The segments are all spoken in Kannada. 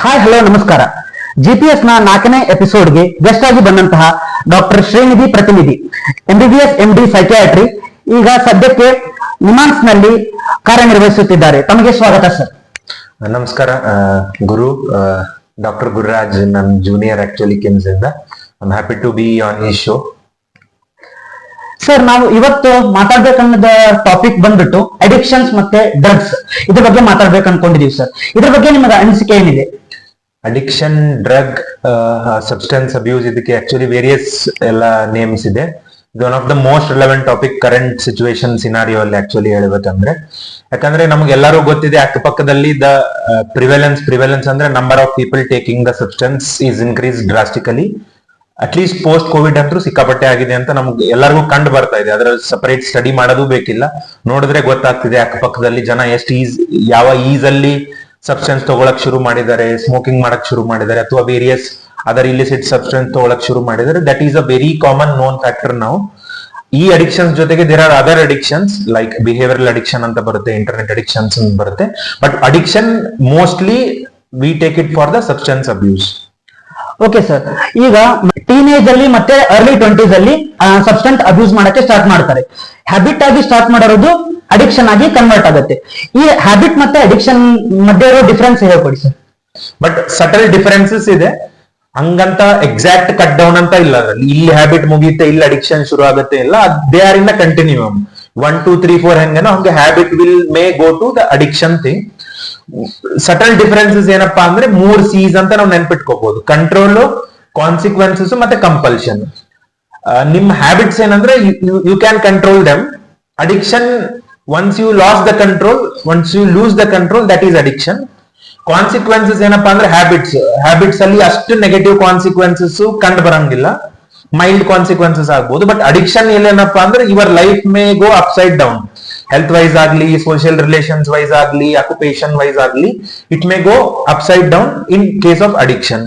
ಹಾಯ್ ಹಲೋ ನಮಸ್ಕಾರ. ಜಿಪಿಎಸ್ ನ 4ನೇ ಎಪಿಸೋಡ್ಗೆ ಗೆಸ್ಟ್ ಆಗಿ ಬಂದಂತಹ ಡಾಕ್ಟರ್ ಶ್ರೀನಿಧಿ ಪ್ರತಿನಿಧಿ ಎಂಬಿಬಿಎಸ್ ಎಂಡಿ ಸೈಕಿಯಾಟ್ರಿ ಈಗ ಸದ್ಯಕ್ಕೆ ನಿಮಾನ್ಸ್ ನಲ್ಲಿ ಕಾರ್ಯನಿರ್ವಹಿಸುತ್ತಿದ್ದಾರೆ. ತಮಗೆ ಸ್ವಾಗತ ಸರ್. ನಮಸ್ಕಾರ ಗುರು. ಡಾಕ್ಟರ್ ಗುರುರಾಜ್ ನನ್ನ ಜೂನಿಯರ್ ಆಕ್ಚುಲಿ ಕಿಮ್ಸ್ ಇಂದ. I am happy to be on his show. Sir, ನಾವು ಇವತ್ತು ಮಾತಾಡ್ಬೇಕನ್ನೋದ ಟಾಪಿಕ್ ಬಂದ್ಬಿಟ್ಟು ಅಡಿಕ್ಷನ್ಸ್ ಮತ್ತೆ ಡ್ರಗ್ಸ್, ಇದ್ರ ಬಗ್ಗೆ ಮಾತಾಡ್ಬೇಕು ಅನ್ಕೊಂಡಿದೀವಿ ಸರ್. ಇದ್ರ ಬಗ್ಗೆ ನಿಮಗೆ ಅನಿಸಿಕೆ ಏನಿದೆ? ಅಡಿಕ್ಷನ್, ಡ್ರಗ್, ಸಬ್ಸ್ಟೆನ್ಸ್ ಅಬ್ಯೂಸ್, ಇದಕ್ಕೆ ಆಕ್ಚುಲಿ ವೇರಿಯಸ್ ಎಲ್ಲ ನೇಮ್ಸ್ ಇದೆ. ಇದು one of the most relevant topic current situation scenario ಅಲ್ಲಿ ಆಕ್ಚುಲಿ ಹೇಳ್ಬೇಕಂದ್ರೆ. ಯಾಕಂದ್ರೆ ನಮ್ಗೆಲ್ಲರೂ ಗೊತ್ತಿದೆ ಅಕ್ಕಪಕ್ಕದಲ್ಲಿ ದ ಪ್ರಿವೆಲೆನ್ಸ್ ಅಂದ್ರೆ number of people taking the substance is increase drastically. At least post Covid ಅಂತೂ ಸಿಕ್ಕಾಪಟ್ಟೆ ಆಗಿದೆ ಅಂತ ನಮ್ಗೆ ಎಲ್ಲರಿಗೂ ಕಂಡು ಬರ್ತಾ ಇದೆ. ಅದರ ಸಪರೇಟ್ ಸ್ಟಡಿ ಮಾಡೋದು ಬೇಕಿಲ್ಲ, ನೋಡಿದ್ರೆ ಗೊತ್ತಾಗ್ತಿದೆ ಅಕ್ಕಪಕ್ಕದಲ್ಲಿ ಜನ ಎಷ್ಟು ಯಾವ ಈಸಲ್ಲಿ ಸಬ್ಸ್ಟೆನ್ಸ್ ತಗೊಳಕ್ ಶುರು ಮಾಡಿದ್ದಾರೆ, ಸ್ಮೋಕಿಂಗ್ ಮಾಡಕ್ ಶುರು ಮಾಡಿದ್ದಾರೆ, ಅಥವಾ ವೇರಿಯಸ್ ಅದರ್ ಇಲಿಸಿಟ್ ಸಬ್ಸ್ಟೆನ್ಸ್ ತಗೊಳಕ್ ಶುರು ಮಾಡಿದ್ದಾರೆ. That is a very common known factor ನಾವು. ಈ ಅಡಿಕ್ಷನ್ಸ್ ಜೊತೆಗೆ there are other addictions like behavioural addiction ಅಂತ ಬರುತ್ತೆ, ಇಂಟರ್ನೆಟ್ ಅಡಿಕ್ಷನ್ಸ್ ಅಂತ ಬರುತ್ತೆ. But addiction mostly we take it for the substance abuse. Okay sir, ಈಗ ಟೀನೇಜ್ ಅಲ್ಲಿ ಮತ್ತೆ ಅರ್ಲಿ 20s ಅಲ್ಲಿ ಸಬ್ಸ್ಟೆನ್ಸ್ ಅಬ್ಯೂಸ್ ಮಾಡಕ್ಕೆ ಸ್ಟಾರ್ಟ್ ಮಾಡ್ತಾರೆ. ಹ್ಯಾಬಿಟ್ ಆಗಿ ಸ್ಟಾರ್ಟ್ ಮಾಡೋದು ಅಡಿಕ್ಷನ್ ಆಗಿ ಕನ್ವರ್ಟ್ ಆಗುತ್ತೆ. ಈ ಹ್ಯಾಬಿಟ್ ಮತ್ತೆ ಅಡಿಕ್ಷನ್ ಮಧ್ಯೆ ಇರೋ ಡಿಫರೆನ್ಸ್ ಹೇಳ್ಕೊಡಿ ಸರ್. ಬಟ್ ಸಟಲ್ ಡಿಫರೆನ್ಸಸ್ ಇದೆ, ಹಂಗಂತ ಎಕ್ಸಾಕ್ಟ್ ಕಟ್ ಡೌನ್ ಅಂತ ಇಲ್ಲ. ಇಲ್ಲಿ ಹ್ಯಾಬಿಟ್ ಮುಗಿಯುತ್ತೆ, ಇಲ್ಲಿ ಅಡಿಕ್ಷನ್ ಶುರು ಆಗುತ್ತೆ ಇಲ್ಲ. They are in the continuum. 1 2 3 4 ಹೆಂಗೇನೋ ಹಂಗೆ habit will may go to the addiction thing. Subtle differences ಏನಪ್ಪಾ ಅಂದ್ರೆ 3 C's ಅಂತ ನಾವು ನೆನ್ಪಿಟ್ಕೋಬಹುದು: ಕಂಟ್ರೋಲ್, ಕಾನ್ಸಿಕ್ವೆನ್ಸಸ್ ಮತ್ತೆ ಕಂಪಲ್ಷನ್. ನಿಮ್ ಹ್ಯಾಬಿಟ್ಸ್ ಏನಂದ್ರೆ you can control them. Addiction, once you loss the control, once you lose the control, that is addiction. Consequences ಏನಪ್ಪಾ ಅಂದ್ರೆ ಹ್ಯಾಬಿಟ್ಸ್ ಅಲ್ಲಿ ಅಷ್ಟು ನೆಗೆಟಿವ್ ಕಾನ್ಸಿಕ್ವೆನ್ಸಸ್ ಕಂಡು ಬರಂಗಿಲ್ಲ, ಮೈಲ್ಡ್ ಕಾನ್ಸಿಕ್ವೆನ್ಸಸ್ ಆಗ್ಬಹುದು. ಬಟ್ ಅಡಿಕ್ಷನ್ ಏನಪ್ಪಾ ಅಂದ್ರೆ your life may go upside down. Health wise ಆಗ್ಲಿ, ಸೋಷಿಯಲ್ ರಿಲೇಷನ್ಸ್ ವೈಸ್ ಆಗ್ಲಿ, ಆಕ್ಯುಪೇಷನ್ ವೈಸ್ ಆಗ್ಲಿ, it may go upside down in case of addiction.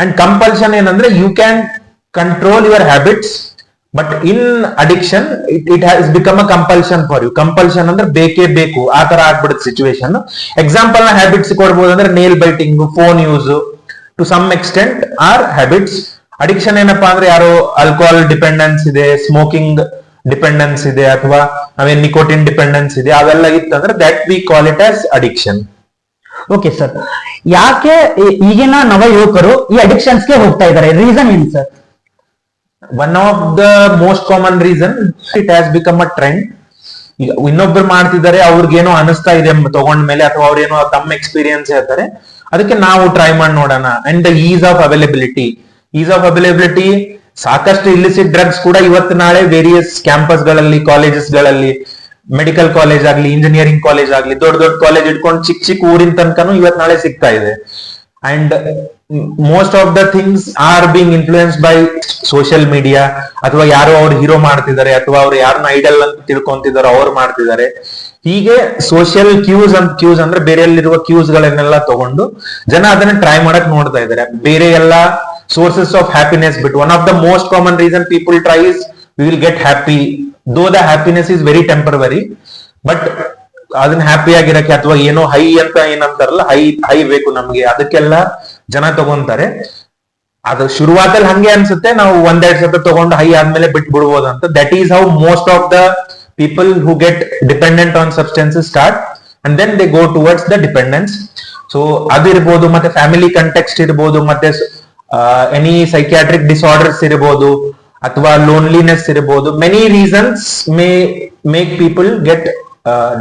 And compulsion ಏನಂದ್ರೆ you can control your habits, but in addiction it has become a compulsion for you. Compulsion ಅಂದ್ರೆ ಬೇಕೇ ಬೇಕು ಆ ತರ ಆಗ್ಬಿಡುತ್ತೆ ಸಿಚುವೇಶನ್. ಎಕ್ಸಾಂಪಲ್ ನ ಹ್ಯಾಬಿಟ್ಸ್ ಕೊಡ್ಬೋದು ಅಂದ್ರೆ nail biting, phone use to some extent are habits. Addiction ಏನಪ್ಪಾ ಅಂದ್ರೆ ಯಾರೋ ಆಲ್ಕೋಹಾಲ್ ಡಿಪೆಂಡೆನ್ಸ್ ಇದೆ, ಸ್ಮೋಕಿಂಗ್ ಡಿಪೆಂಡೆನ್ಸ್ ಇದೆ, ಅಥವಾ ನಾವೇನ್ ನಿಕೋಟಿನ್ ಡಿಪೆಂಡೆನ್ಸ್ ಇದೆ, ಅವೆಲ್ಲ ಇತ್ತಂದ್ರೆ that we call it as addiction. Okay sir, ಯಾಕೆ ಈಗಿನ ನವ ಯುವಕರು ಈ ಅಡಿಕ್ಷನ್ಸ್ಗೆ ಹೋಗ್ತಾ ಇದ್ದಾರೆ? ರೀಸನ್ ಏನು sir? One of the most common reason, it has become a trend. ಈಗ ಇನ್ನೊಬ್ರು ಮಾಡ್ತಿದ್ದಾರೆ, ಅವ್ರಿಗೇನೋ ಅನಿಸ್ತಾ ಇದೆ ತಗೊಂಡ್ಮೇಲೆ, ಅಥವಾ ಅವ್ರೇನೋ ತಮ್ಮ ಎಕ್ಸ್ಪೀರಿಯನ್ಸ್ ಹೇಳ್ತಾರೆ, ಅದಕ್ಕೆ ನಾವು ಟ್ರೈ ಮಾಡಿ ನೋಡೋಣ. And the is of availability, ಸಾಕಷ್ಟು ಇಲಿಸಿಟ್ ಡ್ರಗ್ಸ್ ಕೂಡ ಇವತ್ತು ನಾಳೆ ವೇರಿಯಸ್ ಕ್ಯಾಂಪಸ್ ಗಳಲ್ಲಿ, ಕಾಲೇಜಸ್ ಗಳಲ್ಲಿ, ಮೆಡಿಕಲ್ ಕಾಲೇಜ್ ಆಗ್ಲಿ, ಇಂಜಿನಿಯರಿಂಗ್ ಕಾಲೇಜ್ ಆಗ್ಲಿ, ದೊಡ್ಡ ದೊಡ್ಡ ಕಾಲೇಜ್ ಇಟ್ಕೊಂಡು ಚಿಕ್ಕ ಊರಿನ ತನಕನೂ ಇವತ್ತು ನಾಳೆ ಸಿಗ್ತಾ ಇದೆ. And most of the things are being influenced by social media, ಅಥವಾ ಯಾರೋ ಅವ್ರು ಹೀರೋ ಮಾಡ್ತಿದ್ದಾರೆ, ಅಥವಾ ಅವ್ರು ಯಾರನ್ನ ಐಡಲ್ ಅಂತ ತಿಳ್ಕೊಂತಿದಾರೋ ಅವ್ರು ಮಾಡ್ತಿದ್ದಾರೆ. ಹೀಗೆ ಸೋಷಿಯಲ್ ಕ್ಯೂಸ್ ಅಂದ್ರೆ ಬೇರೆಯಲ್ಲಿರುವ ಕ್ಯೂಸ್ ಗಳನ್ನೆಲ್ಲ ತಗೊಂಡು ಜನ ಅದನ್ನ ಟ್ರೈ ಮಾಡಕ್ ನೋಡ್ತಾ ಇದ್ದಾರೆ. ಬೇರೆ ಎಲ್ಲ sources of happiness, but one of the most common reason people try is we will get happy, though the happiness is very temporary. But ಅದನ್ನ ಹ್ಯಾಪಿ ಆಗಿರಕ್ಕೆ ಅಥವಾ ಏನೋ ಹೈ ಅಂತ ಏನಂತಾರಲ್ಲ, ಹೈ ಬೇಕು ನಮ್ಗೆ, ಅದಕ್ಕೆಲ್ಲ ಜನ ತಗೊಂತಾರೆ. ಅದು ಶುರುವಾತಲ್ಲಿ ಹಂಗೆ ಅನ್ಸುತ್ತೆ, ನಾವು 1-2 ಸತ ತಗೊಂಡು ಹೈ ಆದ್ಮೇಲೆ ಬಿಟ್ಟು ಬಿಡ್ಬೋದು ಅಂತ. That is how most of the people who get dependent on substances start, and then they go towards the dependence. So ಅದಿರ್ಬೋದು, ಮತ್ತೆ ಫ್ಯಾಮಿಲಿ ಕಂಟೆಕ್ಸ್ಟ್ ಇರ್ಬೋದು, ಮತ್ತೆ ಎನಿ ಸೈಕ್ಯಾಟ್ರಿಕ್ ಡಿಸಾರ್ಡರ್ಸ್ ಇರಬಹುದು, ಅಥವಾ ಲೋನ್ಲಿನೆಸ್ ಇರಬಹುದು. Many reasons may make people get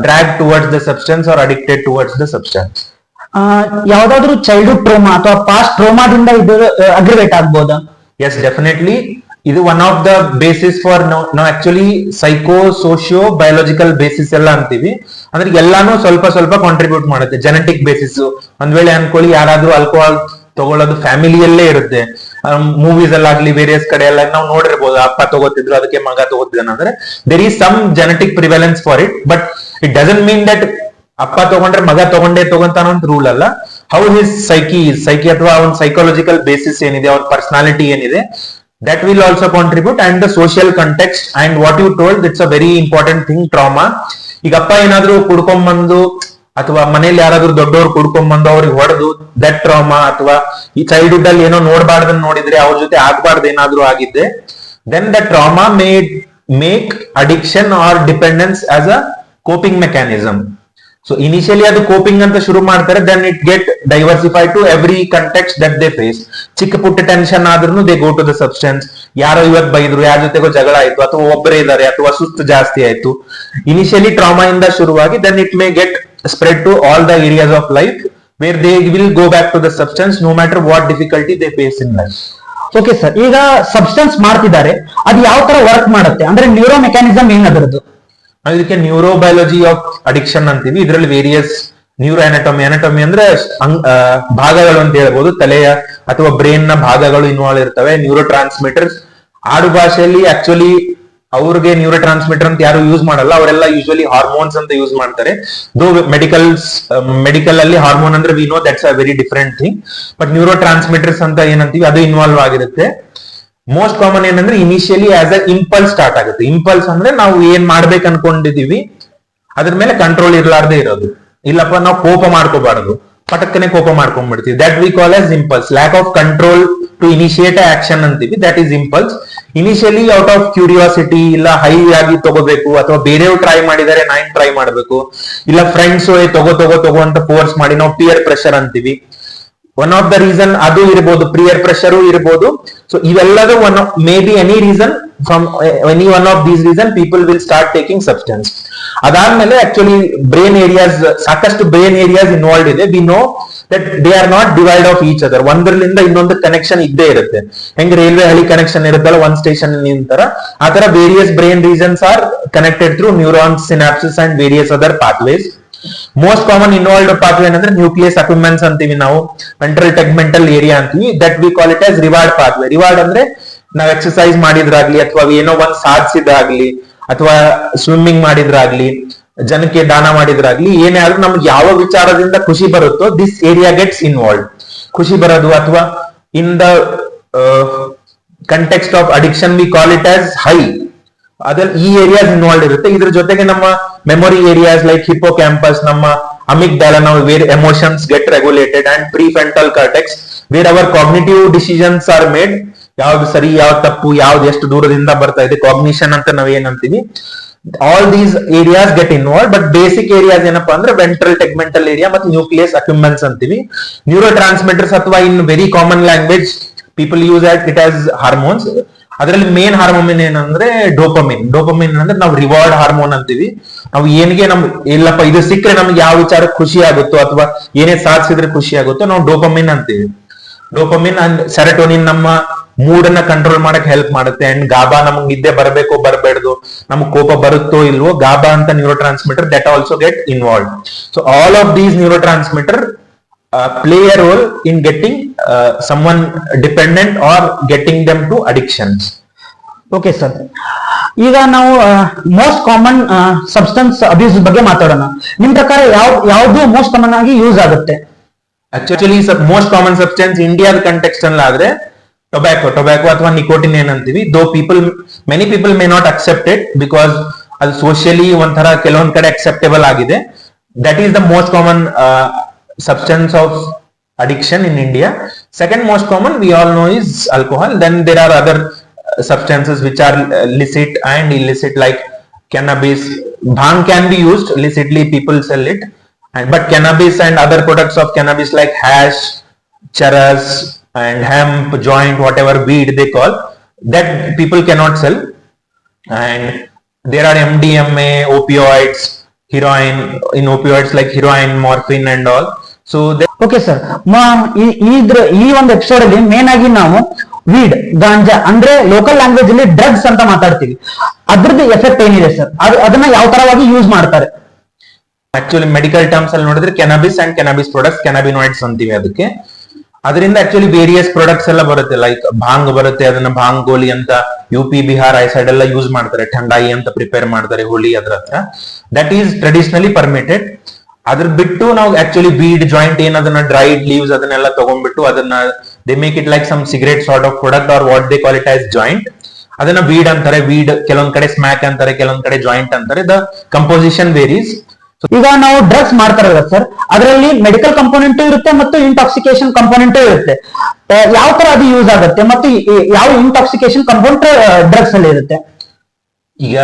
drag towards the substance or addicted towards the substance. ಯಾವ್ದಾದ್ರು ಚೈಲ್ಡ್ಹುಡ್ ಟ್ರೋಮಾ ಅಥವಾ ಪಾಸ್ಟ್ ಟ್ರೋಮಾದಿಂದ ಇದು ಅಗ್ರಿವೇಟ್ ಆಗ್ಬೋದಾ? Yes, definitely. ಇದು one of the basis for ನಾವು actually psycho socio biological basis ಎಲ್ಲ ಅಂತೀವಿ. ಅಂದ್ರೆ ಎಲ್ಲಾನು ಸ್ವಲ್ಪ ಸ್ವಲ್ಪ ಕಾಂಟ್ರಿಬ್ಯೂಟ್ ಮಾಡುತ್ತೆ. ಜೆನೆಟಿಕ್ ಬೇಸಿಸ್, ಒಂದ್ ವೇಳೆ ಅನ್ಕೊಳ್ಳಿ ಯಾರಾದ್ರೂ ಆಲ್ಕೋಹಾಲ್ ತಗೊಳ್ಳೋದು ಫ್ಯಾಮಿಲಿಯಲ್ಲೇ ಇರುತ್ತೆ. ಮೂವೀಸ್ ಅಲ್ಲಾಗ್ಲಿ, ವೇರಿಯಸ್ ಕಡೆ ಎಲ್ಲ ನಾವು ನೋಡಿರ್ಬೋದು, ಅಪ್ಪ ತಗೋತಿದ್ರು ಅದಕ್ಕೆ ಮಗ ತಗೋತಿದ್ದಾನೆ ಅಂದ್ರೆ there is some genetic prevalence for it. But it doesn't mean that ಅಪ್ಪ ತಗೊಂಡ್ರೆ ಮಗ ತಗೊಂತಾನೋ ಅಂತ ರೂಲ್ ಅಲ್ಲ. ಹೌ ಹಿಸ್ ಸೈಕಿ ಅಥವಾ ಅವನ್ ಸೈಕಾಲಜಿಕಲ್ ಬೇಸಿಸ್ ಏನಿದೆ, ಅವ್ರ ಪರ್ಸನಾಲಿಟಿ ಏನಿದೆ, that will also contribute, and the social context and what you told, it's a very important thing. Trauma. ಈಗ ಅಪ್ಪ ಏನಾದ್ರು ಕುಡ್ಕೊಂಡ್ಬಂದು ಅಥವಾ ಮನೇಲಿ ಯಾರಾದ್ರೂ ದೊಡ್ಡವ್ರು ಕುಡ್ಕೊಂಡ್ ಬಂದು ಅವ್ರಿಗೆ ಹೊಡೆದು ದಟ್ ಟ್ರಾಮಾ, ಅಥವಾ ಈ ಚೈಲ್ಡ್ಹುಡ್ ಅಲ್ಲಿ ಏನೋ ನೋಡ್ಬಾರ್ದನ್ನ ನೋಡಿದ್ರೆ ಅವ್ರ ಜೊತೆ ಆಗ್ಬಾರ್ದು ಏನಾದ್ರೂ ಆಗಿದ್ದೆ, then the trauma make addiction or dependence as a coping mechanism. So initially ಅದು ಕೋಪಿಂಗ್ ಅಂತ ಶುರು ಮಾಡ್ತಾರೆ, then it get diversified to every context that they face. ಚಿಕ್ಕ ಪುಟ್ಟ ಟೆನ್ಷನ್ ಆದ್ರೂ they go to the substance. ಯಾರೋ ಇವತ್ತು ಬೈದ್ರು, ಯಾರ ಜೊತೆಗೋ ಜಗಳ ಆಯ್ತು, ಅಥವಾ ಒಬ್ಬರೇ ಇದ್ದಾರೆ, ಅಥವಾ ಸುಸ್ತು ಜಾಸ್ತಿ ಆಯ್ತು. ಇನಿಷಿಯಲಿ ಟ್ರಾಮಾ ಇಂದ ಶುರುವಾಗಿ then it may get spread to all the areas of life where they will go back to the substance no matter what difficulty they face in life. Okay sir, ಈಗ ಸಬ್ಸ್ಟೆನ್ಸ್ ಮಾಡ್ತಿದ್ದಾರೆ, ಅದು ಯಾವ ತರ ವರ್ಕ್ ಮಾಡುತ್ತೆ ಅಂದ್ರೆ ನ್ಯೂರೋ ಮೆಕ್ಯಾನಿಸಮ್ ಏನ್ ಅದರದ್ದು? ಇದಕ್ಕೆ ನ್ಯೂರೋಬಯಾಲಜಿ ಆಫ್ ಅಡಿಕ್ಷನ್ ಅಂತೀವಿ. ಇದರಲ್ಲಿ ವೇರಿಯಸ್ ನ್ಯೂರೋ ಅನಾಟಮಿ ಅಂದ್ರೆ ಭಾಗಗಳು ಅಂತ ಹೇಳ್ಬೋದು, ತಲೆಯ ಅಥವಾ ಬ್ರೈನ್ ನ ಭಾಗಗಳು ಇನ್ವಾಲ್ವ್ ಇರ್ತವೆ. ನ್ಯೂರೋ ಟ್ರಾನ್ಸ್ಮಿಟರ್ಸ್ ಆಡು ಭಾಷೆಯಲ್ಲಿ ಆಕ್ಚುಲಿ ಅವ್ರಿಗೆ ನ್ಯೂರೋ ಟ್ರಾನ್ಸ್ಮಿಟರ್ ಅಂತ ಯಾರು ಯೂಸ್ ಮಾಡಲ್ಲ, ಅವರೆಲ್ಲ ಯೂಶುವಲಿ ಹಾರ್ಮೋನ್ಸ್ ಅಂತ ಯೂಸ್ ಮಾಡ್ತಾರೆ. ದೋ ಮೆಡಿಕಲ್ ಅಲ್ಲಿ ಹಾರ್ಮೋನ್ ಅಂದ್ರೆ we know that's a very different thing. But neuro transmitters ಅಂತ ಏನಂತೀವಿ ಅದು ಇನ್ವಾಲ್ವ್ ಆಗಿರುತ್ತೆ. ಮೋಸ್ಟ್ ಕಾಮನ್ ಏನಂದ್ರೆ initially as a impulse start ಆಗುತ್ತೆ. ಇಂಪಲ್ಸ್ ಅಂದ್ರೆ ನಾವು ಏನ್ ಮಾಡ್ಬೇಕು ಅನ್ಕೊಂಡಿದೀವಿ ಅದ್ರ ಮೇಲೆ ಕಂಟ್ರೋಲ್ ಇರ್ಲಾರ್ದೆ ಇರೋದು. ಇಲ್ಲಪ್ಪ ನಾವು ಕೋಪ ಮಾಡ್ಕೋಬಾರ್ದು, ಪಟಕ್ಕನೆ ಕೋಪ ಮಾಡ್ಕೊಂಡ್ಬಿಡ್ತೀವಿ. That we call as impulse. Lack of control to initiate action ಅಂತೀವಿ, that is impulse. Initially out of curiosity, ಇಲ್ಲ ಹೈ ಆಗಿ ತಗೋಬೇಕು, ಅಥವಾ ಬೇರೆಯವ್ರು ಟ್ರೈ ಮಾಡಿದರೆ ನಾನ್ ಟ್ರೈ ಮಾಡ್ಬೇಕು, ಇಲ್ಲ ಫ್ರೆಂಡ್ಸ್ ತಗೋ ಅಂತ ಫೋರ್ಸ್ ಮಾಡಿ ನಾವು ಪಿಯರ್ ಪ್ರೆಷರ್ ಅಂತೀವಿ. ಒನ್ ಆಫ್ ದ ರೀಸನ್ ಅದು ಇರ್ಬೋದು, ಪ್ರಿಯರ್ ಪ್ರೆಷರು ಇರ್ಬೋದು. ಸೊ ಇವೆಲ್ಲದೂ may be any reason, from any one of these reason people will start taking substance. ಅದಾದ್ಮೇಲೆ ಆಕ್ಚುಲಿ ಬ್ರೈನ್ ಏರಿಯಾಸ್, ಸಾಕಷ್ಟು ಬ್ರೈನ್ ಏರಿಯಾಸ್ ಇನ್ವಾಲ್ವ್ ಇದೆ. We know that they are not divide of each other. ಒಂದರಿಂದ ಇನ್ನೊಂದು ಕನೆಕ್ಷನ್ ಇದ್ದೇ ಇರುತ್ತೆ. ಹೆಂಗ್ ರೈಲ್ವೆ ಹಳಿ ಕನೆಕ್ಷನ್ ಇರುತ್ತಲ್ಲ ಒಂದ್ ಸ್ಟೇಷನ್ ನಿಂತರ, ಆ ತರ various brain regions are connected through neurons, synapsis and various other pathways. Most common involved pathway ಏನಂದ್ರೆ ನ್ಯೂಕ್ಲಿಯಸ್ ಅಕ್ಯುಮೆನ್ಸ್ ಅಂತೀವಿ ನಾವು, ವೆಂಟ್ರಲ್ ಟೆಗ್ಮೆಂಟಲ್ ಏರಿಯಾ ಅಂತೀವಿ. That we call it as reward pathway. Reward ಅಂದ್ರೆ ನಾವ್ ಎಕ್ಸರ್ಸೈಸ್ ಮಾಡಿದ್ರಾಗ್ಲಿ, ಅಥವಾ ಏನೋ ಒಂದ್ ಸಾಧಿಸಿದ್ರಾಗ್ಲಿ, ಅಥವಾ ಸ್ವಿಮ್ಮಿಂಗ್ ಮಾಡಿದ್ರಾಗ್ಲಿ, ಜನಕ್ಕೆ ದಾನ ಮಾಡಿದ್ರಾಗ್ಲಿ, ಏನೇ ಆದ್ರೂ ನಮ್ಗೆ ಯಾವ ವಿಚಾರದಿಂದ ಖುಷಿ ಬರುತ್ತೋ ದಿಸ್ ಏರಿಯಾ ಗೆಟ್ಸ್ ಇನ್ವಾಲ್ವ್. ಖುಷಿ ಬರೋದು, ಅಥವಾ in the context of addiction we call it as high. ಅದ್ರಲ್ಲಿ ಈ ಏರಿಯಾಸ್ ಇನ್ವಾಲ್ವ್ ಇರುತ್ತೆ. ಇದ್ರ ಜೊತೆಗೆ ನಮ್ಮ memory areas like hippocampus, ನಮ್ಮ ಅಮಿಗ್ಡಾಲಾ, ನಾವು where emotions get regulated, and prefrontal cortex where our cognitive decisions are made. ಯಾವ್ದು ಸರಿ, ಯಾವ್ದು ತಪ್ಪು, ಯಾವ್ದು ಎಷ್ಟು ದೂರದಿಂದ ಬರ್ತಾ ಇದೆ, ಕಾಗ್ನಿಷನ್ ಅಂತ ನಾವ್ ಏನಂತೀವಿ. All these areas get involve. But basic areas ಏನಪ್ಪಾ ಅಂದ್ರೆ ವೆಂಟ್ರಲ್ ಟೆಗ್ಮೆಂಟಲ್ ಏರಿಯಾ ಮತ್ತು ನ್ಯೂಕ್ಲಿಯಸ್ ಅಕ್ಯುಮೆನ್ಸ್ ಅಂತೀವಿ. ನ್ಯೂರೋ ಟ್ರಾನ್ಸ್ಮಿಟರ್ಸ್, ಅಥವಾ in very common language people use it as hormones. ಅದರಲ್ಲಿ ಮೇನ್ ಹಾರ್ಮೋನ್ ಏನಂದ್ರೆ ಡೋಪಮಿನ್. ಡೋಪಮಿನ್ ಅಂದ್ರೆ ನಾವು ರಿವಾರ್ಡ್ ಹಾರ್ಮೋನ್ ಅಂತೀವಿ. ನಾವು ಏನಿಗೆ ಇಲ್ಲಪ್ಪ ಇದು ಸಿಕ್ಕರೆ ನಮ್ಗೆ ಯಾವ ವಿಚಾರಕ್ಕೆ ಖುಷಿ ಆಗುತ್ತೋ, ಅಥವಾ ಏನೇ ಸಾಧಿಸಿದ್ರೆ ಖುಷಿ ಆಗುತ್ತೋ ನಾವು ಡೋಪಮಿನ್ ಅಂತೀವಿ. ಡೋಪಮಿನ್ ಅಂಡ್ ಸೆರೋಟೋನಿನ್ ನಮ್ಮ ಮೂಡ್ ಅನ್ನ ಕಂಟ್ರೋಲ್ ಮಾಡಕ್ ಹೆಲ್ಪ್ ಮಾಡುತ್ತೆ. ಅಂಡ್ ಗಾಬಾ, ನಮಗ್ ನಿದ್ದೆ ಬರಬೇಕೋ ಬರಬೇಡ್ದು, ನಮಗ್ ಕೋಪ ಬರುತ್ತೋ ಇಲ್ವೋ, ಗಾಬಾ ಅಂತ neuro transmitter that also get involve. So all of these neuro transmitter play a role in getting someone dependent or getting them to addictions. Okay sir, ಈಗ ನಾವು ಮೋಸ್ಟ್ ಕಾಮನ್ ಸಬ್ಸ್ಟೆನ್ಸ್ ಅಬ್ಯೂಸ್ ಬಗ್ಗೆ ಮಾತಾಡೋಣ. ನಿಮ್ ಪ್ರಕಾರ ಯಾವ್ದು ಮೋಸ್ಟ್ ಕಾಮನ್ ಆಗಿ ಯೂಸ್ ಆಗುತ್ತೆ? ಆಕ್ಚುಲಿ ಮೋಸ್ಟ್ ಕಾಮನ್ ಸಬ್ಸ್ಟೆನ್ಸ್ ಇಂಡಿಯಾದ ಕಂಟೆಕ್ಸ್ಟ್ ಅಲ್ಲಿ ಆದ್ರೆ ಟೊಬ್ಯಾಕೋ ಅಥವಾ ನಿಕೋಟಿನ್ ಏನಂತೀವಿ. ದೋ many people may not accept it because ಅದು ಸೋಷಿಯಲಿ ಒಂಥರ ಕೆಲವೊಂದ್ ಕಡೆ ಅಕ್ಸೆಪ್ಟೇಬಲ್ ಆಗಿದೆ. That is the most common substance of addiction in India. Second most common we all know is alcohol. Then there are other substances which are licit and illicit like cannabis. Bhang can be used illicitly, people sell it, but cannabis and other products of cannabis like hash, charas and hemp, joint, whatever weed they call, that people cannot sell. And there are MDMA, opioids, heroin, in opioids like heroin, morphine and all. So okay sir, ಈ ಒಂದು ಎಪಿಸೋಡ್ ಅಲ್ಲಿ ಮೇನ್ ಆಗಿ ನಾವು ವೀಡ್, ಗಾಂಜಾ ಅಂದ್ರೆ ಲೋಕಲ್ ಲ್ಯಾಂಗ್ವೇಜ್ ಅಲ್ಲಿ ಡ್ರಗ್ಸ್ ಅಂತ ಮಾತಾಡ್ತೀವಿ. ಅದ್ರದ್ದು ಎಫೆಕ್ಟ್ ಏನಿದೆ ಸರ್? ಅದನ್ನ ಯಾವ ತರವಾಗಿ ಯೂಸ್ ಮಾಡ್ತಾರೆ? ಆಕ್ಚುಲಿ ಮೆಡಿಕಲ್ ಟರ್ಮ್ಸ್ ಅಲ್ಲಿ ನೋಡಿದ್ರೆ ಕೆನಬಿಸ್ ಅಂಡ್ ಕೆನಬಿಸ್ ಪ್ರಾಡಕ್ಟ್ಸ್, ಕೆನಬಿನಾಯ್ಡ್ಸ್ ಅಂತೀವಿ ಅದಕ್ಕೆ. ಅದರಿಂದ ಆಕ್ಚುಲಿ ವೇರಿಯಸ್ ಪ್ರಾಡಕ್ಟ್ಸ್ ಎಲ್ಲ ಬರುತ್ತೆ. ಲೈಕ್ ಭಾಂಗ್ ಬರುತ್ತೆ, ಅದನ್ನ ಭಾಂಗ್ ಗೋಲಿ ಅಂತ UP, ಬಿಹಾರ್ ಐ ಸೈಡ್ ಎಲ್ಲ ಯೂಸ್ ಮಾಡ್ತಾರೆ. ಠಂಡಾಯಿ ಅಂತ ಪ್ರಿಪೇರ್ ಮಾಡ್ತಾರೆ ಹೋಲಿ ಅದ್ರ ಹತ್ರ. That is traditionally permitted. ಅದ್ರ ಬಿಟ್ಟು ನಾವು ಆಕ್ಚುಲಿ ವೀಡ್, ಜಾಯಿಂಟ್ ಏನ್ ಅದನ್ನ ಡ್ರೈಡ್ ಲೀವ್ಸ್ ಅದನ್ನೆಲ್ಲ ತಗೊಂಡ್ಬಿಟ್ಟು ಅದನ್ನ they make it like some cigarette sort of product or what they call it as joint. ಅದನ್ನ ವೀಡ್ ಅಂತಾರೆ. ವೀಡ್ ಕೆಲವೊಂದ್ ಕಡೆ ಸ್ಮ್ಯಾಕ್ ಅಂತಾರೆ, ಕೆಲವೊಂದ್ ಕಡೆ ಜಾಯಿಂಟ್ ಅಂತಾರೆ. The composition varies. ಈಗ ನಾವು ಡ್ರಗ್ಸ್ ಮಾಡ್ತಾರಲ್ಲ ಸರ್, ಅದರಲ್ಲಿ ಮೆಡಿಕಲ್ ಕಂಪೋನೆಂಟ್ ಇರುತ್ತೆ ಮತ್ತು ಇಂಟಾಕ್ಸಿಕೇಶನ್ ಕಂಪೋನೆಂಟ್ ಇರುತ್ತೆ. ಯಾವ ತರ ಅದು ಯೂಸ್ ಆಗುತ್ತೆ ಮತ್ತು ಯಾವ ಇಂಟಾಕ್ಸಿಕೇಶನ್ ಕಂಪೋನೆಂಟ್ ಡ್ರಗ್ಸ್ ಅಲ್ಲಿ ಇರುತ್ತೆ? ಈಗ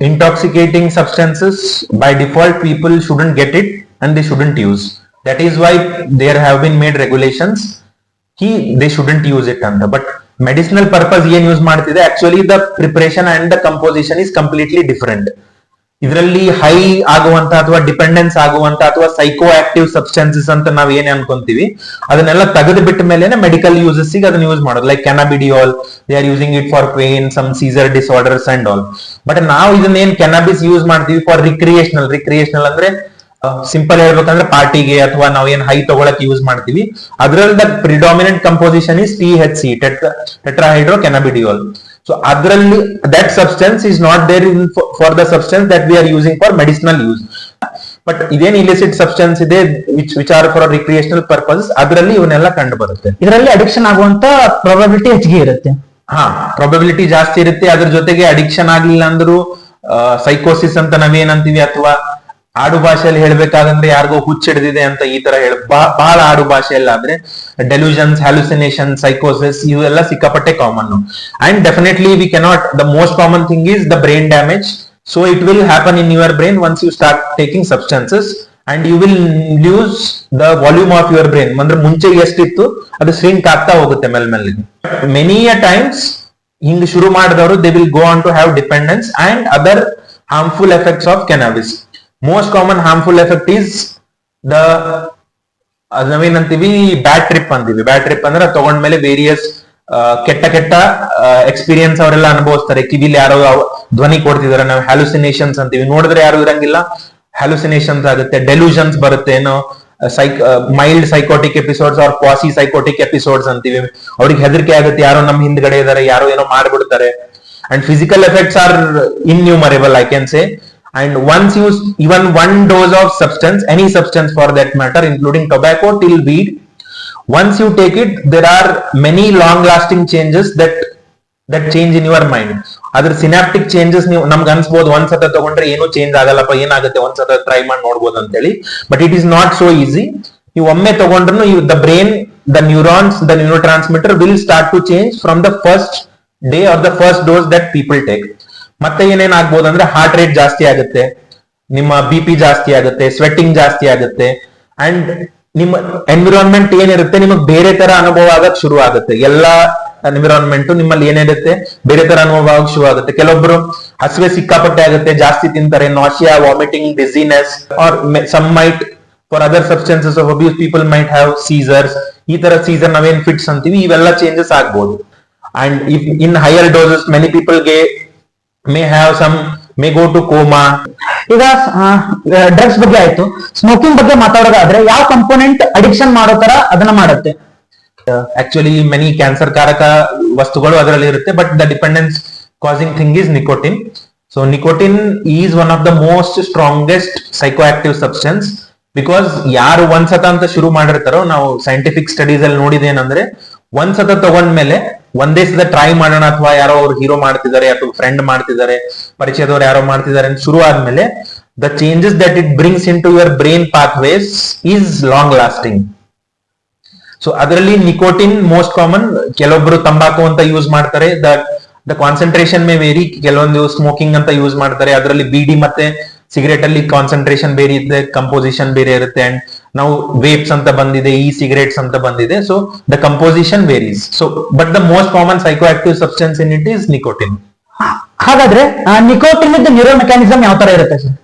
intoxicating substances by default people shouldn't get it and they shouldn't use. That is why there have been made regulations they shouldn't use it ಅಂತ. ಬಟ್ ಮೆಡಿಸಿನಲ್ ಪರ್ಪಸ್ ಏನ್ ಯೂಸ್ ಮಾಡ್ತಿದೆ, actually the preparation and the composition is completely different. ಇದರಲ್ಲಿ ಹೈ ಆಗುವಂತ ಅಥವಾ ಡಿಪೆಂಡೆನ್ಸ್ ಆಗುವಂತ ಅಥವಾ ಸೈಕೋ ಆಕ್ಟಿವ್ ಸಬ್ಸ್ಟೆನ್ಸಸ್ ಅಂತ ನಾವ್ ಏನ್ ಅನ್ಕೊಂತೀವಿ, ಅದನ್ನೆಲ್ಲ ತೆಗೆದು ಬಿಟ್ಟ ಮೇಲೆ ಮೆಡಿಕಲ್ ಯೂಸಸ್ ಅದನ್ನ ಯೂಸ್ ಮಾಡೋದು. Like cannabidiol, they are using it for pain, some seizure disorders and all. But ನಾವು ಇದನ್ನೇನ್ ಕ್ಯಾನಬಿಸ್ ಯೂಸ್ ಮಾಡ್ತೀವಿ ಫಾರ್ ರಿಕ್ರಿಯೇಷನಲ್ ಅಂದ್ರೆ ಸಿಂಪಲ್ ಹೇಳ್ಬೇಕಂದ್ರೆ ಪಾರ್ಟಿಗೆ ಅಥವಾ ನಾವ್ ಏನ್ ಹೈ ತಗೊಳಕ್ ಯೂಸ್ ಮಾಡ್ತೀವಿ. ಅದ್ರಲ್ಲಿ the predominant composition is THC, tetrahydro cannabidiol. So ಅದರಲ್ಲಿ that substance is not there in for the substance that we are using for medicinal use. But ಇದೇನ್ ಇಲಿಸಿಟ್ ಸಬ್ಸ್ಟೆನ್ಸ್ ಇದೆ which are for recreational purpose, ಅದರಲ್ಲಿ ಇವನ್ನೆಲ್ಲ ಕಂಡು ಬರುತ್ತೆ. ಇದರಲ್ಲಿ ಅಡಿಕ್ಷನ್ ಆಗುವಂತ ಪ್ರಾಬಬಿಲಿಟಿ ಹೆಚ್ಚಿಗೆ ಇರುತ್ತೆ. ಹಾ, ಪ್ರಾಬಬಿಲಿಟಿ ಜಾಸ್ತಿ ಇರುತ್ತೆ. ಅದ್ರ ಜೊತೆಗೆ ಅಡಿಕ್ಷನ್ ಆಗ್ಲಿಲ್ಲ ಅಂದ್ರೂ ಸೈಕೋಸಿಸ್ ಅಂತ ನಾವೇನಂತೀವಿ, ಅಥವಾ ಆಡು ಭಾಷೆಯಲ್ಲಿ ಹೇಳ್ಬೇಕಾದಂದ್ರೆ ಯಾರಿಗೋ ಹುಚ್ಚಿಡ್ದಿದೆ ಅಂತ ಈ ತರ ಬಹಳ ಆಡು ಭಾಷೆಯಲ್ಲಿ ಆದ್ರೆ ಡೆಲ್ಯೂಷನ್ಸ್, ಹ್ಯಾಲುಸಿನೇಷನ್, ಸೈಕೋಸಿಸ್ ಇವೆಲ್ಲ ಸಿಕ್ಕಾಪಟ್ಟೆ common. And definitely we cannot, the most common thing is the brain damage. So it will happen in your brain once you start taking substances and you will lose the volume of your brain. ಅಂದ್ರೆ ಮುಂಚೆ ಎಷ್ಟಿತ್ತು ಅದು ಸ್ರಿಂಕ್ ಆಗ್ತಾ ಹೋಗುತ್ತೆ ಮೆಲ್ಮೆಲ್ಲಿ. ಮೆನಿ ಅ ಟೈಮ್ಸ್ ಹಿಂಗ್ ಶುರು ಮಾಡಿದವರು they will go on to have dependence and other harmful effects of cannabis. Most common harmful effect is the ನಾವೇನಂತೀವಿ ಬ್ಯಾಡ್ ಟ್ರಿಪ್ ಅಂತೀವಿ. ಬ್ಯಾಡ್ ಟ್ರಿಪ್ ಅಂದ್ರೆ ತಗೊಂಡ್ಮೇಲೆ ವೇರಿಯಸ್ ಕೆಟ್ಟ ಎಕ್ಸ್ಪೀರಿಯನ್ಸ್ ಅವರೆಲ್ಲ ಅನುಭವಿಸ್ತಾರೆ. ಕಿವಿಲಿ ಯಾರೋ ಧ್ವನಿ ಕೊಡ್ತಿದಾರೆ, ನಾವು ಹ್ಯಾಲುಸಿನೇಷನ್ಸ್ ಅಂತೀವಿ. ನೋಡಿದ್ರೆ ಯಾರು ಇರಂಗಿಲ್ಲ, ಹ್ಯಾಲುಸಿನೇಷನ್ಸ್ ಆಗುತ್ತೆ, ಡೆಲ್ಯೂಷನ್ಸ್ ಬರುತ್ತೆ, ಏನೋ mild psychotic episodes or quasi psychotic episodes ಅಂತೀವಿ. ಅವ್ರಿಗೆ ಹೆದರಿಕೆ ಆಗುತ್ತೆ, ಯಾರೋ ನಮ್ ಹಿಂದ್ಗಡೆ ಇದಾರೆ, ಯಾರೋ ಏನೋ ಮಾಡ್ಬಿಡ್ತಾರೆ. And physical effects are innumerable, I can say. And once you even one dose of substance, any substance for that matter, including tobacco till weed, once you take it, there are many long lasting changes that change in your mind. Other synaptic changes ನೀವು ನಮ್ಗೆ ಅನ್ಸ್ಬೋದು ಒಂದ್ಸತ ತಗೊಂಡ್ರೆ ಏನು ಚೇಂಜ್ ಆಗಲ್ಲಪ್ಪ, ಏನಾಗುತ್ತೆ ಒಂದ್ಸತ ಟ್ರೈ ಮಾಡಿ ನೋಡ್ಬೋದು ಅಂತೇಳಿ. But it is not so easy. ನೀವು ಒಮ್ಮೆ ತಗೊಂಡ್ರು the brain, the neurons, the neurotransmitter will start to change from the first day or the first dose that people take. ಮತ್ತೆ ಏನೇನ್ ಆಗ್ಬೋದು ಅಂದ್ರೆ ಹಾರ್ಟ್ ರೇಟ್ ಜಾಸ್ತಿ ಆಗುತ್ತೆ, ನಿಮ್ಮ BP ಜಾಸ್ತಿ ಆಗುತ್ತೆ, ಸ್ವೆಟ್ಟಿಂಗ್ ಜಾಸ್ತಿ ಆಗುತ್ತೆ, ಅಂಡ್ ನಿಮ್ಮ ಎನ್ವಿರಾನ್ಮೆಂಟ್ ಏನಿರುತ್ತೆ ನಿಮಗೆ ಬೇರೆ ತರ ಅನುಭವ ಆಗಕ್ ಶುರು ಆಗುತ್ತೆ. ಎಲ್ಲಾ ಎನ್ವಿರಾನ್ಮೆಂಟ್ ನಿಮ್ಮಲ್ಲಿ ಏನಿರುತ್ತೆ ಬೇರೆ ತರ ಅನುಭವ ಆಗಕ್ ಶುರು ಆಗುತ್ತೆ. ಕೆಲವೊಬ್ರು ಹಸಿವೆ ಸಿಕ್ಕಾಪಟ್ಟೆ ಆಗುತ್ತೆ, ಜಾಸ್ತಿ ತಿಂತಾರೆ, nausea, vomiting, dizziness, or some might for other substances of abuse people might have seizures. ಈ ತರ ಸೀಸರ್ ನಾವೇನ್ ಫಿಟ್ಸ್ ಅಂತೀವಿ, ಇವೆಲ್ಲ ಚೇಂಜಸ್ ಆಗ್ಬೋದು. And in higher doses many ಪೀಪಲ್ಗೆ may go to coma. ಈಗ ಡ್ರಗ್ಸ್ ಬಗ್ಗೆ ಆಯ್ತು, ಸ್ಮೋಕಿಂಗ್ ಬಗ್ಗೆ ಮಾತಾಡೋದಾದ್ರೆ ಯಾವ ಕಂಪೋನೆಂಟ್ ಅಡಿಕ್ಷನ್ ಮಾಡೋ ತರ ಅದನ್ನ ಮಾಡುತ್ತೆ? ಆಕ್ಚುಲಿ ಮೆನಿ ಕ್ಯಾನ್ಸರ್ ಕಾರಕ ವಸ್ತುಗಳು ಅದರಲ್ಲಿ ಇರುತ್ತೆ, but the dependence causing thing is nicotine. So nicotine is one of the most strongest psychoactive substance. Because ಯಾರು ಒಂದ್ಸತ ಅಂತ ಶುರು ಮಾಡಿರ್ತಾರೋ, ನಾವು ಸೈಂಟಿಫಿಕ್ ಸ್ಟಡೀಸ್ ಅಲ್ಲಿ ನೋಡಿದೇನಂದ್ರೆ ಒಂದ್ಸತ ತಗೊಂಡ್ಮೇಲೆ ಒಂದೇ ಸಲ ಟ್ರೈ ಮಾಡೋಣ, ಅಥವಾ ಯಾರೋ ಅವ್ರು ಹೀರೋ ಮಾಡ್ತಿದ್ದಾರೆ ಅಥವಾ ಫ್ರೆಂಡ್ ಮಾಡ್ತಿದ್ದಾರೆ, ಪರಿಚಯದವ್ರು ಯಾರೋ ಮಾಡ್ತಿದ್ದಾರೆ ಅಂತ ಶುರು ಆದ್ಮೇಲೆ the changes that it brings in to your brain pathways is long lasting. So ಅದರಲ್ಲಿ ನಿಕೋಟಿನ್ ಮೋಸ್ಟ್ ಕಾಮನ್. ಕೆಲವೊಬ್ರು ತಂಬಾಕು ಅಂತ ಯೂಸ್ ಮಾಡ್ತಾರೆ, ದ ಕಾನ್ಸಂಟ್ರೇಷನ್ ಮೇ ವೇರಿ. ಕೆಲವೊಂದು ಸ್ಮೋಕಿಂಗ್ ಅಂತ ಯೂಸ್ ಮಾಡ್ತಾರೆ, ಅದರಲ್ಲಿ ಬಿಡಿ ಮತ್ತೆ ಸಿಗರೇಟ್ ಅಲ್ಲಿ ಕಾನ್ಸಂಟ್ರೇಷನ್ ಬೇರೆ ಇದೆ, ಕಂಪೋಸಿಷನ್ ಬೇರೆ ಇರುತ್ತೆ. ಅಂಡ್ ನಾವು ವೇಪ್ಸ್ ಅಂತ ಬಂದಿದೆ, ಈ ಸಿಗರೇಟ್ಸ್ ಅಂತ ಬಂದಿದೆ. So the composition varies. So but the most common psychoactive substance in it is nicotine. ಹಾಗಾದ್ರೆ ನಿಕೋಟಿನ್ ನ್ಯೂರೋ ಮೆಕ್ಯಾನಿಸಮ್ ಯಾವ ತರ ಇರುತ್ತೆ sir?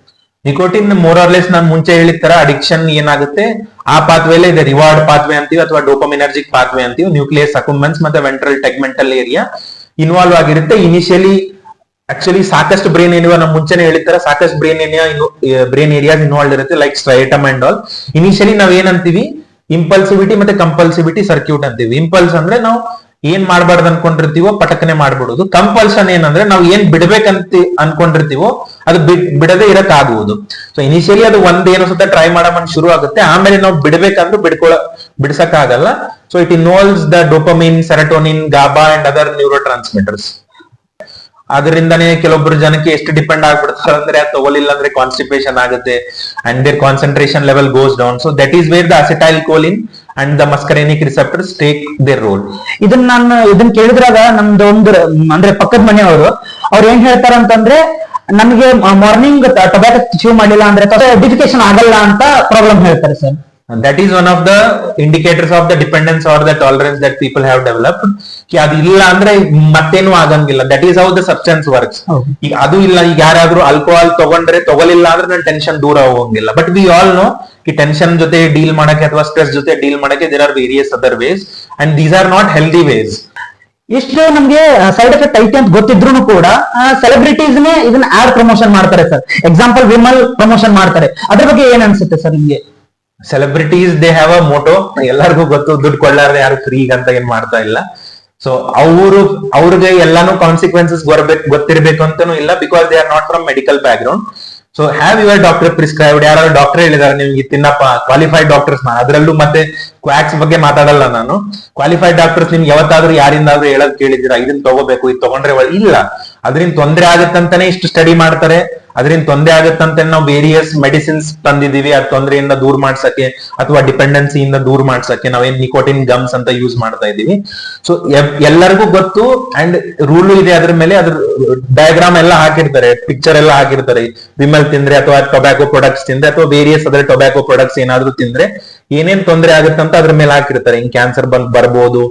Nicotine more or less ನಾನು ಮುಂಚೆ ಹೇಳಿದ ತರ ಅಡಿಕ್ಷನ್ ಏನಾಗುತ್ತೆ ಆ ಪಾತ್ವೇಲೆ ಇದೆ ರಿವಾರ್ಡ್ ಪಾತ್ವೆ ಅಂತೀವಿ ಅಥವಾ ಡೋಪಮಿನರ್ಜಿಕ್ ಪಾತ್ವೆ ಅಂತೀವಿ. ನ್ಯೂಕ್ಲಿಯಸ್ ಅಕುಂಬೆನ್ಸ್ ಮತ್ತೆ ವೆಂಟ್ರಲ್ ಟೆಗ್ಮೆಂಟಲ್ ಏರಿಯಾ ಇನ್ವಾಲ್ವ್ ಆಗಿರುತ್ತೆ. ಇನಿಷಿಯಲಿ ಆಕ್ಚುಲಿ ಸಾಕಷ್ಟು ಬ್ರೈನ್ ಏರಿಯಾ ನಾವು ಮುಂಚೆನೆ ಹೇಳಿರ್ತಾರೆ, ಸಾಕಷ್ಟು ಬ್ರೈನ್ ಏರಿಯಾಸ್ ಇನ್ವಾಲ್ವ್ ಇರುತ್ತೆ, ಲೈಕ್ ಸ್ಟ್ರೈಟಮ್ ಅಂಡ್ ಆಲ್. ಇನಿಷಿಯಲಿ ನಾವ್ ಏನಂತೀವಿ, ಇಂಪಲ್ಸಿವಿಟಿ ಮತ್ತೆ ಕಂಪಲ್ಸಿವಿಟಿ ಸರ್ಕ್ಯೂಟ್ ಅಂತೀವಿ. ಇಂಪಲ್ಸ್ ಅಂದ್ರೆ ನಾವು ಏನ್ ಮಾಡ್ಬಾರ್ದು ಅನ್ಕೊಂಡಿರ್ತೀವೋ ಪಟಕನೆ ಮಾಡ್ಬಿಡುದು. ಕಂಪಲ್ಷನ್ ಏನಂದ್ರೆ ನಾವು ಏನ್ ಬಿಡ್ಬೇಕಂತ ಅನ್ಕೊಂಡಿರ್ತೀವೋ ಅದು ಬಿಡದೆ ಇರಕ್ ಆಗುವುದು. ಸೊ ಇನಿಷಿಯಲಿ ಅದು ಒಂದೇನೋ ಸತ ಟ್ರೈ ಮಾಡಮನ್ ಶುರು ಆಗುತ್ತೆ, ಆಮೇಲೆ ನಾವು ಬಿಡ್ಬೇಕಂದ್ರೂ ಬಿಡ್ಸಕ್ ಆಗಲ್ಲ. So it involves the dopamine, serotonin, GABA and other neuro transmitters. ಅದರಿಂದನೇ ಕೆಲವೊಬ್ರು ಜನಕ್ಕೆ ಎಷ್ಟು ಡಿಪೆಂಡ್ ಆಗ್ಬಿಡ್ತಾರೆ ಅಂದ್ರೆ ಅದು ತಗೊಳ್ಳಿಲ್ಲ ಅಂದ್ರೆ ಕಾನ್ಸ್ಟಿಪೇಷನ್ ಆಗುತ್ತೆ and their concentration level goes down. So that is where the acetyl choline and the muscarinic receptors take their role. ಇದನ್ನ ಕೇಳಿದ್ರಾಗ ನಮ್ದು ಒಂದು ಅಂದ್ರೆ ಪಕ್ಕದ ಮನೆಯವರು ಅವ್ರು ಏನ್ ಹೇಳ್ತಾರ ಅಂತಂದ್ರೆ, ನಮಗೆ ಮಾರ್ನಿಂಗ್ ಟೊಬ್ಯಾಕೊ ಚೂ ಮಾಡಿಲ್ಲ ಅಂದ್ರೆ ಎಡಿಫಿಕೇಶನ್ ಆಗಲ್ಲ ಅಂತ ಪ್ರಾಬ್ಲಮ್ ಹೇಳ್ತಾರೆ sir. That is one of the indicators of the dependence or the tolerance that people have developed. ಕಿ ಅದು ಇಲ್ಲ ಅಂದ್ರೆ ಮತ್ತೇನು ಆಗಂಗಿಲ್ಲ. That is how the substance works. ಈಗ ಅದು ಇಲ್ಲ, ಈಗ ಯಾರಾದ್ರೂ ಆಲ್ಕೋಹಾಲ್ ತಗೊಂಡ್ರೆ ತಗೊಳಿಲ್ಲ ಅಂದ್ರೆ ನನ್ನ ಟೆನ್ಷನ್ ದೂರ ಹೋಗಂಗಿಲ್ಲ. ಬಟ್ ವಿ ಆಲ್ ನೋ ಈ ಟೆನ್ಷನ್ ಜೊತೆ ಡೀಲ್ ಮಾಡಕ್ಕೆ ಅಥವಾ ಸ್ಟ್ರೆಸ್ ಜೊತೆ ಡೀಲ್ ಮಾಡಕ್ಕೆ there are various other ways and these are not healthy ways. ಇಷ್ಟು ನಮ್ಗೆ ಸೈಡ್ ಎಫೆಕ್ಟ್ ಐತೆ ಅಂತ ಗೊತ್ತಿದ್ರು ಕೂಡ ಸೆಲೆಬ್ರಿಟೀಸ್ ಇದನ್ನ ಆಡ್ ಪ್ರಮೋಷನ್ ಮಾಡ್ತಾರೆ ಸರ್. ಎಕ್ಸಾಂಪಲ್ ವಿಮಲ್ ಪ್ರಮೋಷನ್ ಮಾಡ್ತಾರೆ, ಅದ್ರ ಬಗ್ಗೆ ಏನ್ ಅನ್ಸುತ್ತೆ ಸರ್ ನಿಮ್ಗೆ? Celebrities they have a motto, ಎಲ್ಲರಿಗೂ ಗೊತ್ತು, ದುಡ್ಡು ಕೊಳ್ಳಾರ್ದೆ ಯಾರು ಫ್ರೀ ಅಂತ ಏನ್ ಮಾಡ್ತಾ ಇಲ್ಲ. ಸೊ ಅವ್ರಿಗೆ ಎಲ್ಲಾನು ಕಾನ್ಸಿಕ್ವೆನ್ಸಸ್ ಗೊತ್ತಿರ್ಬೇಕು ಅಂತಾನು ಇಲ್ಲ, because they are not from medical back ground. So have your doctor prescribed, ಯಾರು ಡಾಕ್ಟರ್ ಹೇಳಿದಾರೆ ನಿಮ್ಗೆ ತಿನ್ನಪ್ಪ, ಕ್ವಾಲಿಫೈಡ್ ಡಾಕ್ಟರ್ಸ್, ಅದರಲ್ಲೂ ಮತ್ತೆ ಕ್ವಾಕ್ಸ್ ಬಗ್ಗೆ ಮಾತಾಡಲ್ಲ ನಾನು. ಕ್ವಾಲಿಫೈಡ್ ಡಾಕ್ಟರ್ಸ್ ನಿಮ್ಗೆ ಯಾವತ್ತಾದ್ರೂ ಯಾರಿಂದಾದ್ರೂ ಹೇಳೋದ್ ಕೇಳಿದಿರಾ ಇದನ್ನ ತಗೋಬೇಕು, ಇದು ತಗೊಂಡ್ರೆ ಇಲ್ಲ, ಅದರಿಂದ ತೊಂದರೆ ಆಗತ್ತಂತಾನೆ ಇಷ್ಟು ಸ್ಟಡಿ ಮಾಡ್ತಾರೆ, ಅದರಿಂದ ತೊಂದರೆ ಆಗತ್ತಂತ ನಾವು ವೇರಿಯಸ್ ಮೆಡಿಸಿನ್ಸ್ ತಂದಿದೀವಿ ಅದ್ ತೊಂದರೆಯಿಂದ ದೂರ ಮಾಡ್ಸಕ್ಕೆ ಅಥವಾ ಡಿಪೆಂಡೆನ್ಸಿಯಿಂದ ದೂರ ಮಾಡ್ಸಕ್ಕೆ ನಾವೇನ್ ನಿಕೋಟಿನ್ ಗಮ್ಸ್ ಅಂತ ಯೂಸ್ ಮಾಡ್ತಾ ಇದೀವಿ. ಸೊ ಎಲ್ಲರಿಗೂ ಗೊತ್ತು ಅಂಡ್ ರೂಲು ಇದೆ ಅದ್ರ ಮೇಲೆ, ಅದ್ರ ಡಯಾಗ್ರಾಮ್ ಎಲ್ಲ ಹಾಕಿರ್ತಾರೆ, ಪಿಕ್ಚರ್ ಎಲ್ಲ ಹಾಕಿರ್ತಾರೆ. ವಿಮಲ್ ತಿಂದ್ರೆ ಅಥವಾ ಟೊಬ್ಯಾಕೋ ಪ್ರಾಡಕ್ಟ್ಸ್ ತಿಂದ್ರೆ ಅಥವಾ ವೇರಿಯಸ್ ಅದರ ಟೊಬ್ಯಾಕೋ ಪ್ರಾಡಕ್ಟ್ಸ್ ಏನಾದ್ರು ತಿಂದ್ರೆ ಏನೇನ್ ತೊಂದರೆ ಆಗುತ್ತಂತ ಅದ್ರ ಮೇಲೆ ಹಾಕಿರ್ತಾರೆ. ಹಿಂಗ್ ಕ್ಯಾನ್ಸರ್ ಬರ್ಬೋದು,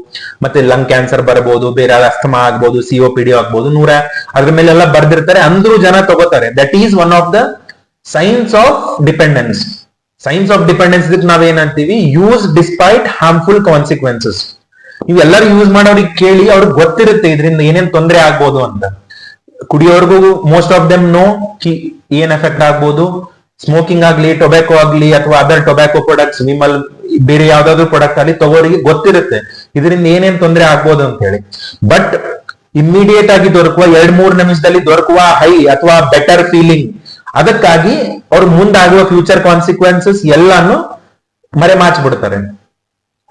ಮತ್ತೆ ಲಂಗ್ ಕ್ಯಾನ್ಸರ್ ಬರ್ಬೋದು, ಬೇರೆ ಅಸ್ತಮಾ ಆಗ್ಬೋದು, COPD ಆಗ್ಬೋದು, ಅದ್ರ ಮೇಲೆಲ್ಲ ಬರ್ದಿರ್ತಾರೆ. ಅಂದ್ರೂ ಜನ ತಗೋತಾರೆ. That is one of the signs of dependence. Signs of dependence ನಾವೇನಂತೀವಿ, ಯೂಸ್ ಡಿಸ್ಪೈಟ್ ಹಾರ್ಮ್ಫುಲ್ ಕಾನ್ಸಿಕ್ವೆನ್ಸಸ್. ಇವೆಲ್ಲರೂ ಯೂಸ್ ಮಾಡೋರಿಗೆ ಕೇಳಿ ಅವ್ರಿಗೆ ಗೊತ್ತಿರುತ್ತೆ ಇದರಿಂದ ಏನೇನ್ ತೊಂದರೆ ಆಗ್ಬೋದು ಅಂತ. ಕುಡಿಯೋರ್ಗು ಮೋಸ್ಟ್ ಆಫ್ ದೆಮ್ ನೋ ಏನ್ ಎಫೆಕ್ಟ್ ಆಗ್ಬೋದು. ಸ್ಮೋಕಿಂಗ್ ಆಗ್ಲಿ, ಟೊಬ್ಯಾಕೋ ಆಗ್ಲಿ ಅಥವಾ ಅದರ್ ಟೊಬ್ಯಾಕೋ ಪ್ರಾಡಕ್ಟ್ಸ್, ವಿಮಲ್ ಬೇರೆ ಯಾವ್ದಾದ್ರು ಪ್ರಾಡಕ್ಟ್ ಆಗ್ಲಿ ತಗೋರಿಗೆ ಗೊತ್ತಿರುತ್ತೆ ಇದರಿಂದ ಏನೇನ್ ತೊಂದರೆ ಆಗ್ಬೋದು ಅಂತ ಹೇಳಿ. ಬಟ್ ಇಮ್ಮಿಡಿಯೇಟ್ ಆಗಿ ದೊರಕುವ 2-3 ನಿಮಿಷದಲ್ಲಿ ದೊರಕುವ ಹೈ ಅಥವಾ ಬೆಟರ್ ಫೀಲಿಂಗ್, ಅದಕ್ಕಾಗಿ ಅವ್ರು ಮುಂದಾಗುವ ಫ್ಯೂಚರ್ ಕಾನ್ಸಿಕ್ವೆನ್ಸಸ್ ಎಲ್ಲಾನು ಮರೆಮಾಚ್ಬಿಡ್ತಾರೆ.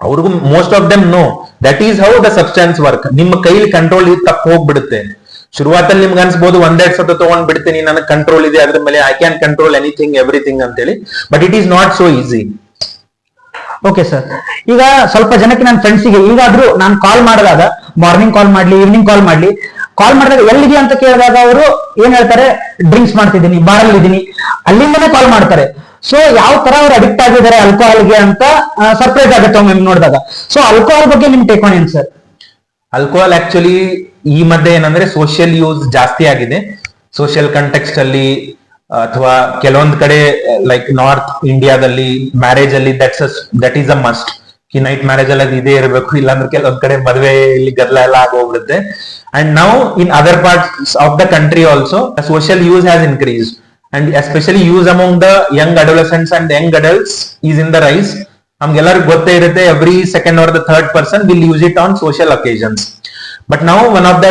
ಅವ್ರಿಗೂ most of them no that is how the substance work. ನಿಮ್ಮ ಕೈಲಿ ಕಂಟ್ರೋಲ್ ತಪ್ಪು ಹೋಗ್ಬಿಡುತ್ತೆ. ಶುರುವಾತಲ್ಲಿ ನಿಮ್ಗೆ ಅನ್ಸ್ಬೋದು 1-2 ಸತ ತಗೊಂಡ್ ಬಿಡ್ತೀನಿ, ನನಗೆ ಕಂಟ್ರೋಲ್ ಇದೆ ಅದ್ರ ಮೇಲೆ, I can control anything everything ಅಂತೇಳಿ. But it is not so easy. Okay sir, ಈಗ ಸ್ವಲ್ಪ ಜನಕ್ಕೆ ನನ್ನ ಫ್ರೆಂಡ್ಸಿಗೆ ಈಗಾದ್ರೂ ನಾನು ಕಾಲ್ ಮಾಡಿದಾಗ, ಮಾರ್ನಿಂಗ್ ಕಾಲ್ ಮಾಡ್ಲಿ, ಈವ್ನಿಂಗ್ ಕಾಲ್ ಮಾಡಿದಾಗ ಎಲ್ಲಿದೆ ಅಂತ ಕೇಳಿದಾಗ ಅವರು ಏನ್ ಹೇಳ್ತಾರೆ, ಡ್ರಿಂಕ್ಸ್ ಮಾಡ್ತಿದ್ದೀನಿ, ಬಾರಲ್ಲಿ ಇದೀನಿ, ಅಲ್ಲಿಂದನೇ ಕಾಲ್ ಮಾಡ್ತಾರೆ. ಸೊ ಯಾವ ತರ ಅವ್ರು ಅಡಿಕ್ಟ್ ಆಗಿದ್ದಾರೆ ಆಲ್ಕೋಹಾಲ್ಗೆ ಅಂತ ಸರ್ಪ್ರೈಸ್ ಆಗುತ್ತೆ ಒಮ್ಮೆ ನೋಡಿದಾಗ. ಸೊ ಆಲ್ಕೋಹಾಲ್ ಬಗ್ಗೆ ನಿಮ್ ಟೇಕ್ ಆನ್ ಏನ್ ಸರ್? ಆಲ್ಕೋಹಾಲ್ ಆಕ್ಚುಲಿ ಈ ಮಧ್ಯೆ ಏನಂದ್ರೆ ಸೋಷಿಯಲ್ ಯೂಸ್ ಜಾಸ್ತಿ ಆಗಿದೆ. ಸೋಷಿಯಲ್ ಕಂಟೆಕ್ಸ್ಟ್ ಅಲ್ಲಿ ಅಥವಾ ಕೆಲವೊಂದ್ ಕಡೆ ಲೈಕ್ ನಾರ್ತ್ ಇಂಡಿಯಾದಲ್ಲಿ ಮ್ಯಾರೇಜ್ ಅಲ್ಲಿ ದಟ್ ಈಸ್ ಅ ಮಸ್ಟ್. ಈ ನೈಟ್ ಮ್ಯಾರೇಜ್ ಅಲ್ಲಿ ಅದು ಇದೇ ಇರಬೇಕು, ಇಲ್ಲಾಂದ್ರೆ ಕೆಲವೊಂದ್ ಕಡೆ ಮದುವೆಯಲ್ಲಿ ಗದ್ದಲ ಎಲ್ಲ ಆಗೋಗ್ಬಿಡುತ್ತೆ. And now in other parts of the country also social use has increase and especially use among the young adolescents and young adults is in the rise. ನಮ್ಗೆಲ್ಲರಿಗೂ ಗೊತ್ತೇ ಇರುತ್ತೆ, every second or the third person will use it on social occasions. But now one of the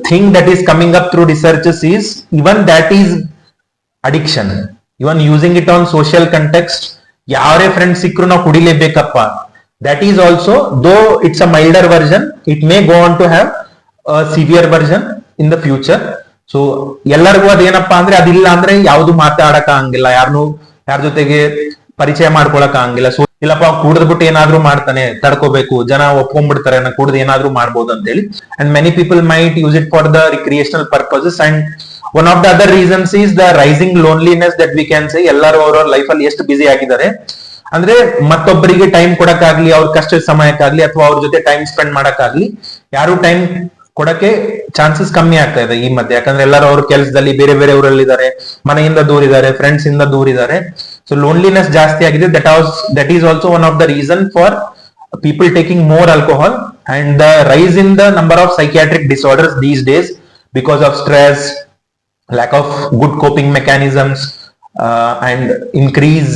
thing that is coming up through researches is even that is addiction. Even using it on social context, ಯಾರೇ ಫ್ರೆಂಡ್ಸ್ ಸಿಕ್ಕರು ನಾವು ಕುಡಿಲೇಬೇಕಪ್ಪ, that is also, though it's a milder version, it may go on to have a severe version in the future. So ಎಲ್ಲರಿಗೂ ಅದೇನಪ್ಪಾ ಅಂದ್ರೆ ಅದಿಲ್ಲ ಅಂದ್ರೆ ಯಾವ್ದು ಮಾತಾಡಕ್ ಆಗಂಗಿಲ್ಲ, ಯಾರ ಜೊತೆಗೆ ಪರಿಚಯ ಮಾಡ್ಕೊಳಕ್ ಆಗಂಗಿಲ್ಲ. ಸೊ ಇಲ್ಲಪ್ಪ ಕುಡಿದ್ಬಿಟ್ಟು ಏನಾದ್ರೂ ಮಾಡ್ತಾನೆ, ತಡ್ಕೋಬೇಕು, ಜನ ಒಪ್ಕೊಂಡ್ಬಿಡ್ತಾರೆ ನಾ ಕುಡ್ದು ಏನಾದ್ರೂ ಮಾಡ್ಬೋದು ಅಂತ ಹೇಳಿ. And many people might use it for the recreational purposes. And one of the other reasons is the rising loneliness that we can say. ಎಲ್ಲರೂ ಅವ್ರ ಲೈಫ್ ಅಲ್ಲಿ ಎಷ್ಟು ಬಿಸಿ ಆಗಿದ್ದಾರೆ ಅಂದ್ರೆ ಮತ್ತೊಬ್ಬರಿಗೆ ಟೈಮ್ ಕೊಡಕ್ಕಾಗ್ಲಿ, ಅವ್ರ ಕಷ್ಟದ ಸಮಯಕ್ಕಾಗ್ಲಿ ಅಥವಾ ಅವ್ರ ಜೊತೆ ಟೈಮ್ ಸ್ಪೆಂಡ್ ಮಾಡಕ್ಕಾಗ್ಲಿ ಯಾರು ಟೈಮ್ ಕೊಡಕ್ಕೆ ಚಾನ್ಸಸ್ ಕಮ್ಮಿ ಆಗ್ತಾ ಇದೆ ಈ ಮಧ್ಯೆ. ಯಾಕಂದ್ರೆ ಎಲ್ಲರೂ ಅವ್ರ ಕೆಲಸದಲ್ಲಿ ಬೇರೆ ಬೇರೆ ಊರಲ್ಲಿದ್ದಾರೆ, ಮನೆಯಿಂದ ದೂರ ಇದ್ದಾರೆ, ಫ್ರೆಂಡ್ಸ್ ಇಂದ ದೂರ ಇದ್ದಾರೆ. ಸೊ ಲೋನ್ಲಿನೆಸ್ ಜಾಸ್ತಿ ಆಗಿದೆ. That is also one of the reason for people taking more alcohol and the rise in the number of psychiatric disorders these days because of stress, lack of good coping mechanisms, and increase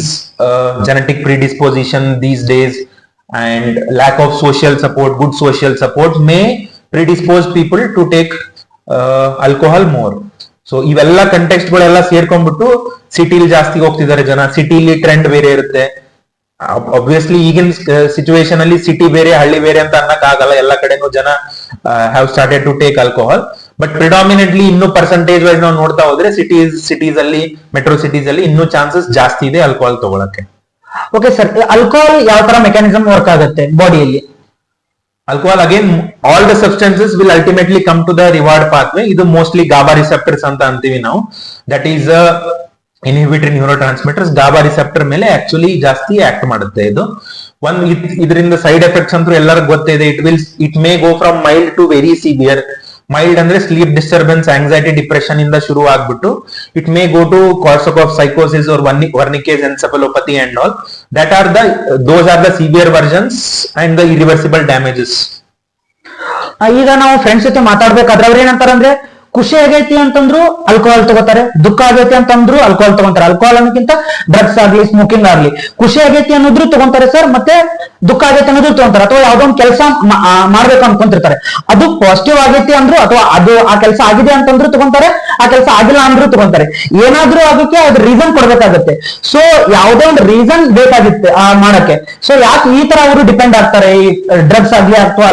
genetic predisposition these days, and lack of social support, good social support may predispose people to take alcohol more. So ಇವೆಲ್ಲ ಕಂಟೆಕ್ಸ್ಟ್ ಗಳೆಲ್ಲ ಸೇರ್ಕೊಂಡ್ಬಿಟ್ಟು ಸಿಟಿಲಿ ಜಾಸ್ತಿ ಹೋಗ್ತಿದ್ದಾರೆ ಜನ. ಸಿಟಿಲಿ ಟ್ರೆಂಡ್ ಬೇರೆ ಇರುತ್ತೆ. ಆಬ್ವಿಯಸ್ಲಿ ಈಗಿನ ಸಿಚುವೇಶನ್ ಅಲ್ಲಿ ಸಿಟಿ ಬೇರೆ ಹಳ್ಳಿ ಬೇರೆ ಅಂತ ಅನ್ನಕ್ ಆಗಲ್ಲ. ಎಲ್ಲ ಕಡೆನೂ ಜನ have started to take alcohol. But predominantly ಇನ್ನು ಪರ್ಸೆಂಟೇಜ್ ವೈಸ್ ನಾವು ನೋಡ್ತಾ ಹೋದ್ರೆ ಸಿಟೀಸ್ ಅಲ್ಲಿ ಮೆಟ್ರೋ ಸಿಟೀಸ್ ಅಲ್ಲಿ ಇನ್ನೂ ಚಾನ್ಸಸ್ ಜಾಸ್ತಿ ಇದೆ ಆಲ್ಕೋಹಾಲ್ ತಗೊಳಕ್ಕೆ. ಓಕೆ ಸರ್, ಆಲ್ಕೋಹಾಲ್ ಯಾವ ತರ ಮೆಕ್ಯಾನಿಸಮ್ ವರ್ಕ್ ಆಗುತ್ತೆ ಬಾಡಿಯಲ್ಲಿ? Alcohol again all the substances will ultimately come to the reward pathway. ಇದು ಮೋಸ್ಟ್ಲಿ ಗಾಬಾ ರಿಸೆಪ್ಟರ್ಸ್ ಅಂತ ಅಂತೀವಿ ನಾವು. That is inhibitory neuro transmitters. GABA receptor ಮೇಲೆ ಆಕ್ಚುಲಿ ಜಾಸ್ತಿ ಆಕ್ಟ್ ಮಾಡುತ್ತೆ ಇದು. ಇದರಿಂದ ಸೈಡ್ ಎಫೆಕ್ಟ್ಸ್ ಅಂತೂ ಎಲ್ಲರಿಗೂ ಗೊತ್ತಿದೆ. It may go from mild to very severe. Mild ಅಂದ್ರೆ ಸ್ಲೀಪ್ ಡಿಸ್ಟರ್ಬೆನ್ಸ್, ಆಂಗ್ಸೈಟಿ, ಡಿಪ್ರೆಷನ್ ಇಂದ ಶುರು ಆಗ್ಬಿಟ್ಟು it may go to Korsakoff ಸೈಕೋಸಿಸ್ or Wernicke's encephalopathy and all. those are the severe versions and the irreversible damages. ಈಗ ನಾವು ಫ್ರೆಂಡ್ಸ್ ಜೊತೆ ಮಾತಾಡ್ಬೇಕಾದ್ರೆ ಅವ್ರು ಏನಂತಾರಂದ್ರೆ, ಖುಷಿ ಆಗೈತಿ ಅಂತಂದ್ರು ಆಲ್ಕೋಹಾಲ್ ತಗೋತಾರೆ, ದುಃಖ ಆಗೈತಿ ಅಂತಂದ್ರು ಆಲ್ಕೋಹಾಲ್ ತಗೊಂತಾರೆ. ಆಲ್ಕೋಹಾಲ್ ಅನ್ನೋಕ್ಕಿಂತ ಡ್ರಗ್ಸ್ ಆಗ್ಲಿ ಸ್ಮೋಕಿಂಗ್ ಆಗ್ಲಿ, ಖುಷಿ ಆಗೈತಿ ಅನ್ನೋದ್ರು ತಗೊಂತಾರೆ ಸರ್, ಮತ್ತೆ ದುಃಖ ಆಗೈತಿ ಅನ್ನೋದ್ರು ತಗೊಂತಾರೆ. ಅಥವಾ ಯಾವ್ದೋ ಒಂದು ಕೆಲಸ ಮಾಡ್ಬೇಕು ಅನ್ಕೊಂತಿರ್ತಾರೆ, ಅದು ಪಾಸಿಟಿವ್ ಆಗೈತಿ ಅಂದ್ರು ಅಥವಾ ಅದು ಆ ಕೆಲಸ ಆಗಿದೆ ಅಂತಂದ್ರು ತಗೊಂತಾರೆ, ಆ ಕೆಲಸ ಆಗಿಲ್ಲ ಅಂದ್ರು ತಗೊಂತಾರೆ. ಏನಾದ್ರೂ ಅದಕ್ಕೆ ಅದ್ರ ರೀಸನ್ ಕೊಡ್ಬೇಕಾಗತ್ತೆ. ಸೊ ಯಾವ್ದೋ ಒಂದು ರೀಸನ್ ಬೇಕಾಗುತ್ತೆ ಮಾಡಕ್ಕೆ. ಸೊ ಯಾಕೆ ಈ ತರ ಅವರು ಡಿಪೆಂಡ್ ಆಗ್ತಾರೆ ಈ ಡ್ರಗ್ಸ್ ಆಗ್ಲಿ ಅಥವಾ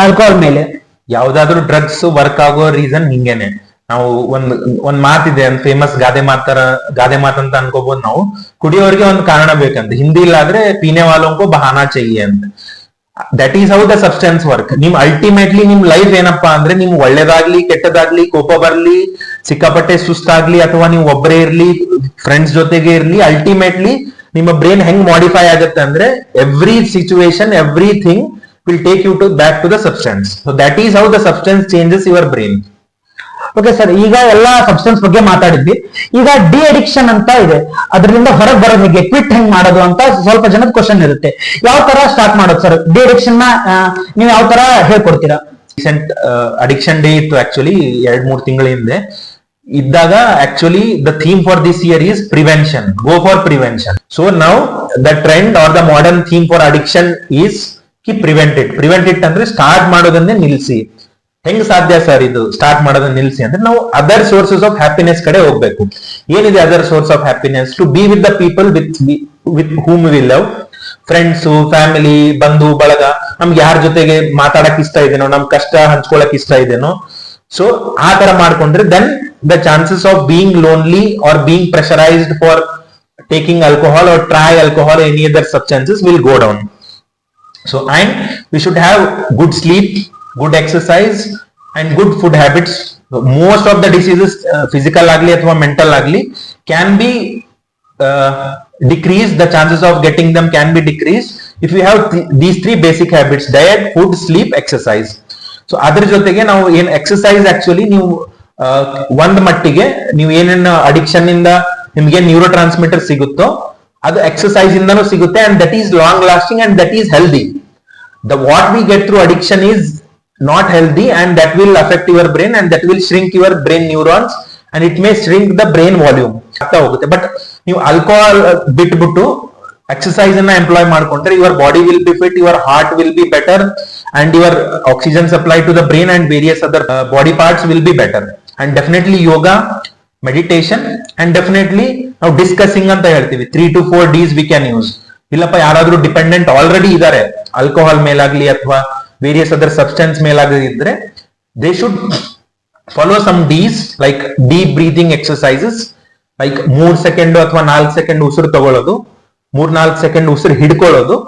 ಆಲ್ಕೋಹಾಲ್ ಮೇಲೆ? ಯಾವ್ದಾದ್ರು ಡ್ರಗ್ಸ್ ವರ್ಕ್ ಆಗೋ ರೀಸನ್ ಹಿಂಗೇನೆ. ನಾವು ಒಂದ್ ಮಾತಿದೆ, ಒಂದ್ ಫೇಮಸ್ ಗಾದೆ ಮಾತಂತ ಅನ್ಕೋಬಹುದು ನಾವು. ಕುಡಿಯೋರಿಗೆ ಒಂದು ಕಾರಣ ಬೇಕಂತ. ಹಿಂದಿ ಇಲ್ಲಾದ್ರೆ ಪೀನೆ ವಾಲೋಂಕೋ ಬಹಾನಾ ಚಹಿಯೆ ಅಂತ. That is how the substance work. ನಿಮ್ ಅಲ್ಟಿಮೇಟ್ಲಿ ನಿಮ್ ಲೈಫ್ ಏನಪ್ಪಾ ಅಂದ್ರೆ, ನಿಮ್ ಒಳ್ಳೇದಾಗ್ಲಿ ಕೆಟ್ಟದಾಗ್ಲಿ, ಕೋಪ ಬರ್ಲಿ, ಸಿಕ್ಕಾಪಟ್ಟೆ ಸುಸ್ತಾಗ್ಲಿ, ಅಥವಾ ನೀವು ಒಬ್ಬರೇ ಇರ್ಲಿ, ಫ್ರೆಂಡ್ಸ್ ಜೊತೆಗೆ ಇರ್ಲಿ, ಅಲ್ಟಿಮೇಟ್ಲಿ ನಿಮ್ಮ ಬ್ರೈನ್ ಹೆಂಗ್ ಮಾಡಿಫೈ ಆಗುತ್ತೆ ಅಂದ್ರೆ, every situation, everything will take you back to the substance. So that is how the substance changes your brain. Okay sir, ಈಗ ಎಲ್ಲಾ ಸಬ್ಸ್ಟೆನ್ಸ್ ಬಗ್ಗೆ ಮಾತಾಡಿದ್ವಿ. ಈಗ ಡಿ ಅಡಿಕ್ಷನ್ ಅಂತ ಇದೆ, ಅದರಿಂದ ಹೊರಗೆ ಬರೋದು ಹೇಗೆ, ಕ್ವಿಟ್ ಹೆಂಗ್ ಮಾಡೋದು ಅಂತ ಸ್ವಲ್ಪ ಜನದ ಕ್ವಶನ್ ಇರುತ್ತೆ. ಯಾವ ತರ ಸ್ಟಾರ್ಟ್ ಮಾಡೋದು ಸರ್ ಡಿ ಅಡಿಕ್ಷನ್ ನ? ನೀವು ಯಾವ ತರ ಹೇಳ್ಕೊಡ್ತೀರಾ? ರೀಸೆಂಟ್ ಅಡಿಕ್ಷನ್ ಡೇ ಇತ್ತು ಆಕ್ಚುಲಿ 2-3 ತಿಂಗಳ ಹಿಂದೆ ಇದ್ದಾಗ. Actually the theme for this year is prevention. Go for prevention. So now the trend are the modern theme for addiction is prevent it ಅಂದ್ರೆ ಸ್ಟಾರ್ಟ್ ಮಾಡೋದನ್ನೇ ನಿಲ್ಸಿ. ಹೆಂಗ್ ಸಾಧ್ಯ ಸರ್ ಇದು ಸ್ಟಾರ್ಟ್ ಮಾಡೋದನ್ನ ನಿಲ್ಸಿ ಅಂದ್ರೆ, ನಾವು ಅದರ್ ಸೋರ್ಸಸ್ ಆಫ್ ಹ್ಯಾಪಿನೆಸ್ ಕಡೆ ಹೋಗ್ಬೇಕು. ಏನಿದೆ other source of happiness? To be with the people with whom we love. Friends, family, ಬಂಧು ಬಳಗ, ನಮ್ಗೆ ಯಾರ ಜೊತೆಗೆ ಮಾತಾಡಕ್ ಇಷ್ಟ ಇದೆನೋ, ನಮ್ ಕಷ್ಟ ಹಂಚ್ಕೊಳಕ್ ಇಷ್ಟ ಇದೆನೋ, ಸೊ ಆ ತರ ಮಾಡ್ಕೊಂಡ್ರೆ then the chances of being lonely or being pressurised for taking alcohol or try alcohol or any other substances will go down. So, and we should have good sleep, good exercise and good food habits. Most of the diseases, physical agli athwa mental agli, can be decreased. The chances of getting them can be decreased if we have these 3 basic habits: diet, food, sleep, exercise. So adar jotege ನಾವು ಏನ್ ಎಕ್ಸರ್ಸೈಸ್ ಆಕ್ಚುಲಿ ನೀವು ಒಂದ್ ಮಟ್ಟಿಗೆ ನೀವು ಏನೇನು ಅಡಿಕ್ಷನ್ ಇಂದ ನಿಮ್ಗೆ ನ್ಯೂರೋ ಟ್ರಾನ್ಸ್ಮಿಟರ್ ಸಿಗುತ್ತೋ ಅದು ಎಕ್ಸರ್ಸೈಸ್ ಇಂದನೂ ಸಿಗುತ್ತೆ, and that is long lasting and that is healthy. The what we get through addiction is not healthy and that will affect your brain and that will shrink your brain neurons and it may shrink the brain volume ಆಗ್ತಾ ಹೋಗುತ್ತೆ. ಬಟ್ ನೀವು ಆಲ್ಕೋಹಾಲ್ ಬಿಟ್ಬಿಟ್ಟು ಎಕ್ಸರ್ಸೈಸ್ ಅನ್ನ ಎಂಪ್ಲಾಯ್ ಮಾಡ್ಕೊಂಡ್ರೆ your body will be fit, your heart will be better and your oxygen supply to the brain and various other body parts will be better. And definitely yoga, meditation and definitely ನಾವು ಡಿಸ್ಕಸಿಂಗ್ ಅಂತ ಹೇಳ್ತೀವಿ. 3 to 4 Ds we can use. ಇಲ್ಲಪ್ಪ ಯಾರಾದ್ರೂ ಡಿಪೆಂಡೆಂಟ್ ಆಲ್ರೆಡಿ ಇದಾರೆ ಆಲ್ಕೋಹಾಲ್ ಮೇಲಾಗ್ಲಿ ಅಥವಾ ವೇರಿಯಸ್ ಅದರ್ ಸಬ್ಸ್ಟೆನ್ಸ್ ಮೇಲಾಗ್ಲಿ ಇದ್ರೆ, they should follow some Ds like deep breathing exercises, like 3 second ಅಥವಾ 4 ಸೆಕೆಂಡ್ ಉಸಿರು ತಗೊಳ್ಳೋದು, 3-4 ಸೆಕೆಂಡ್ ಉಸಿರು ಹಿಡ್ಕೊಳ್ಳೋದು,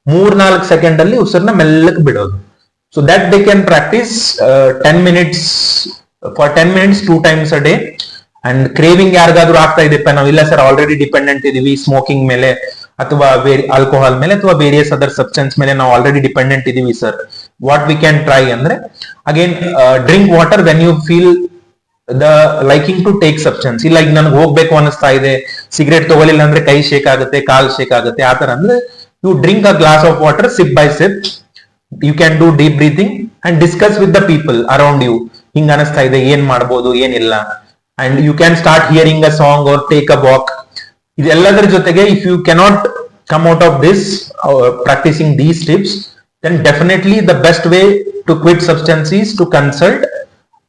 3-4 ಸೆಕೆಂಡ್ ಅಲ್ಲಿ ಉಸಿರನ್ನ ಮೆಲ್ಲಕ್ಕೆ ಬಿಡೋದು. So that they can practice 10 minutes for 10 minutes 2 times a day. And craving ಯಾರಿಗಾದ್ರೂ ಆಗ್ತಾ ಇದೆಪ್ಪ, ನಾವು ಇಲ್ಲ ಸರ್ ಆಲ್ರೆಡಿ ಡಿಪೆಂಡೆಂಟ್ ಇದೀವಿ ಸ್ಮೋಕಿಂಗ್ ಮೇಲೆ ಅಥವಾ ಆಲ್ಕೋಹಾಲ್ ಮೇಲೆ ಅಥವಾ ವೇರಿಯಸ್ ಅದರ್ ಸಬ್ಸ್ಟೆನ್ಸ್ ಮೇಲೆ ನಾವು ಆಲ್ರೆಡಿ ಡಿಪೆಂಡೆಂಟ್ ಇದೀವಿ sir, what we can try ಅಂದ್ರೆ, again drink water when you feel the liking to take substance. ಇಲ್ಲ ಈಗ ನನ್ಗೆ ಹೋಗ್ಬೇಕು ಅನಿಸ್ತಾ ಇದೆ, ಸಿಗರೇಟ್ ತಗೊಳ್ಳಿಲ್ಲ ಅಂದ್ರೆ ಕೈ ಶೇಕ್ ಆಗುತ್ತೆ, ಕಾಲ್ ಶೇಕ್ ಆಗುತ್ತೆ, ಆತರ ಅಂದ್ರೆ you drink a glass of water sip by sip. You can do deep breathing and discuss with the people around you. ಹಿಂಗ್ ಅನಿಸ್ತಾ ಇದೆ, ಏನ್ ಮಾಡ್ಬೋದು ಏನಿಲ್ಲ. And you can start hearing a song or take a walk. ಇದೆಲ್ಲದರ ಜೊತೆಗೆ if you cannot come out of this practicing these tips, then definitely the best way to quit substance is to consult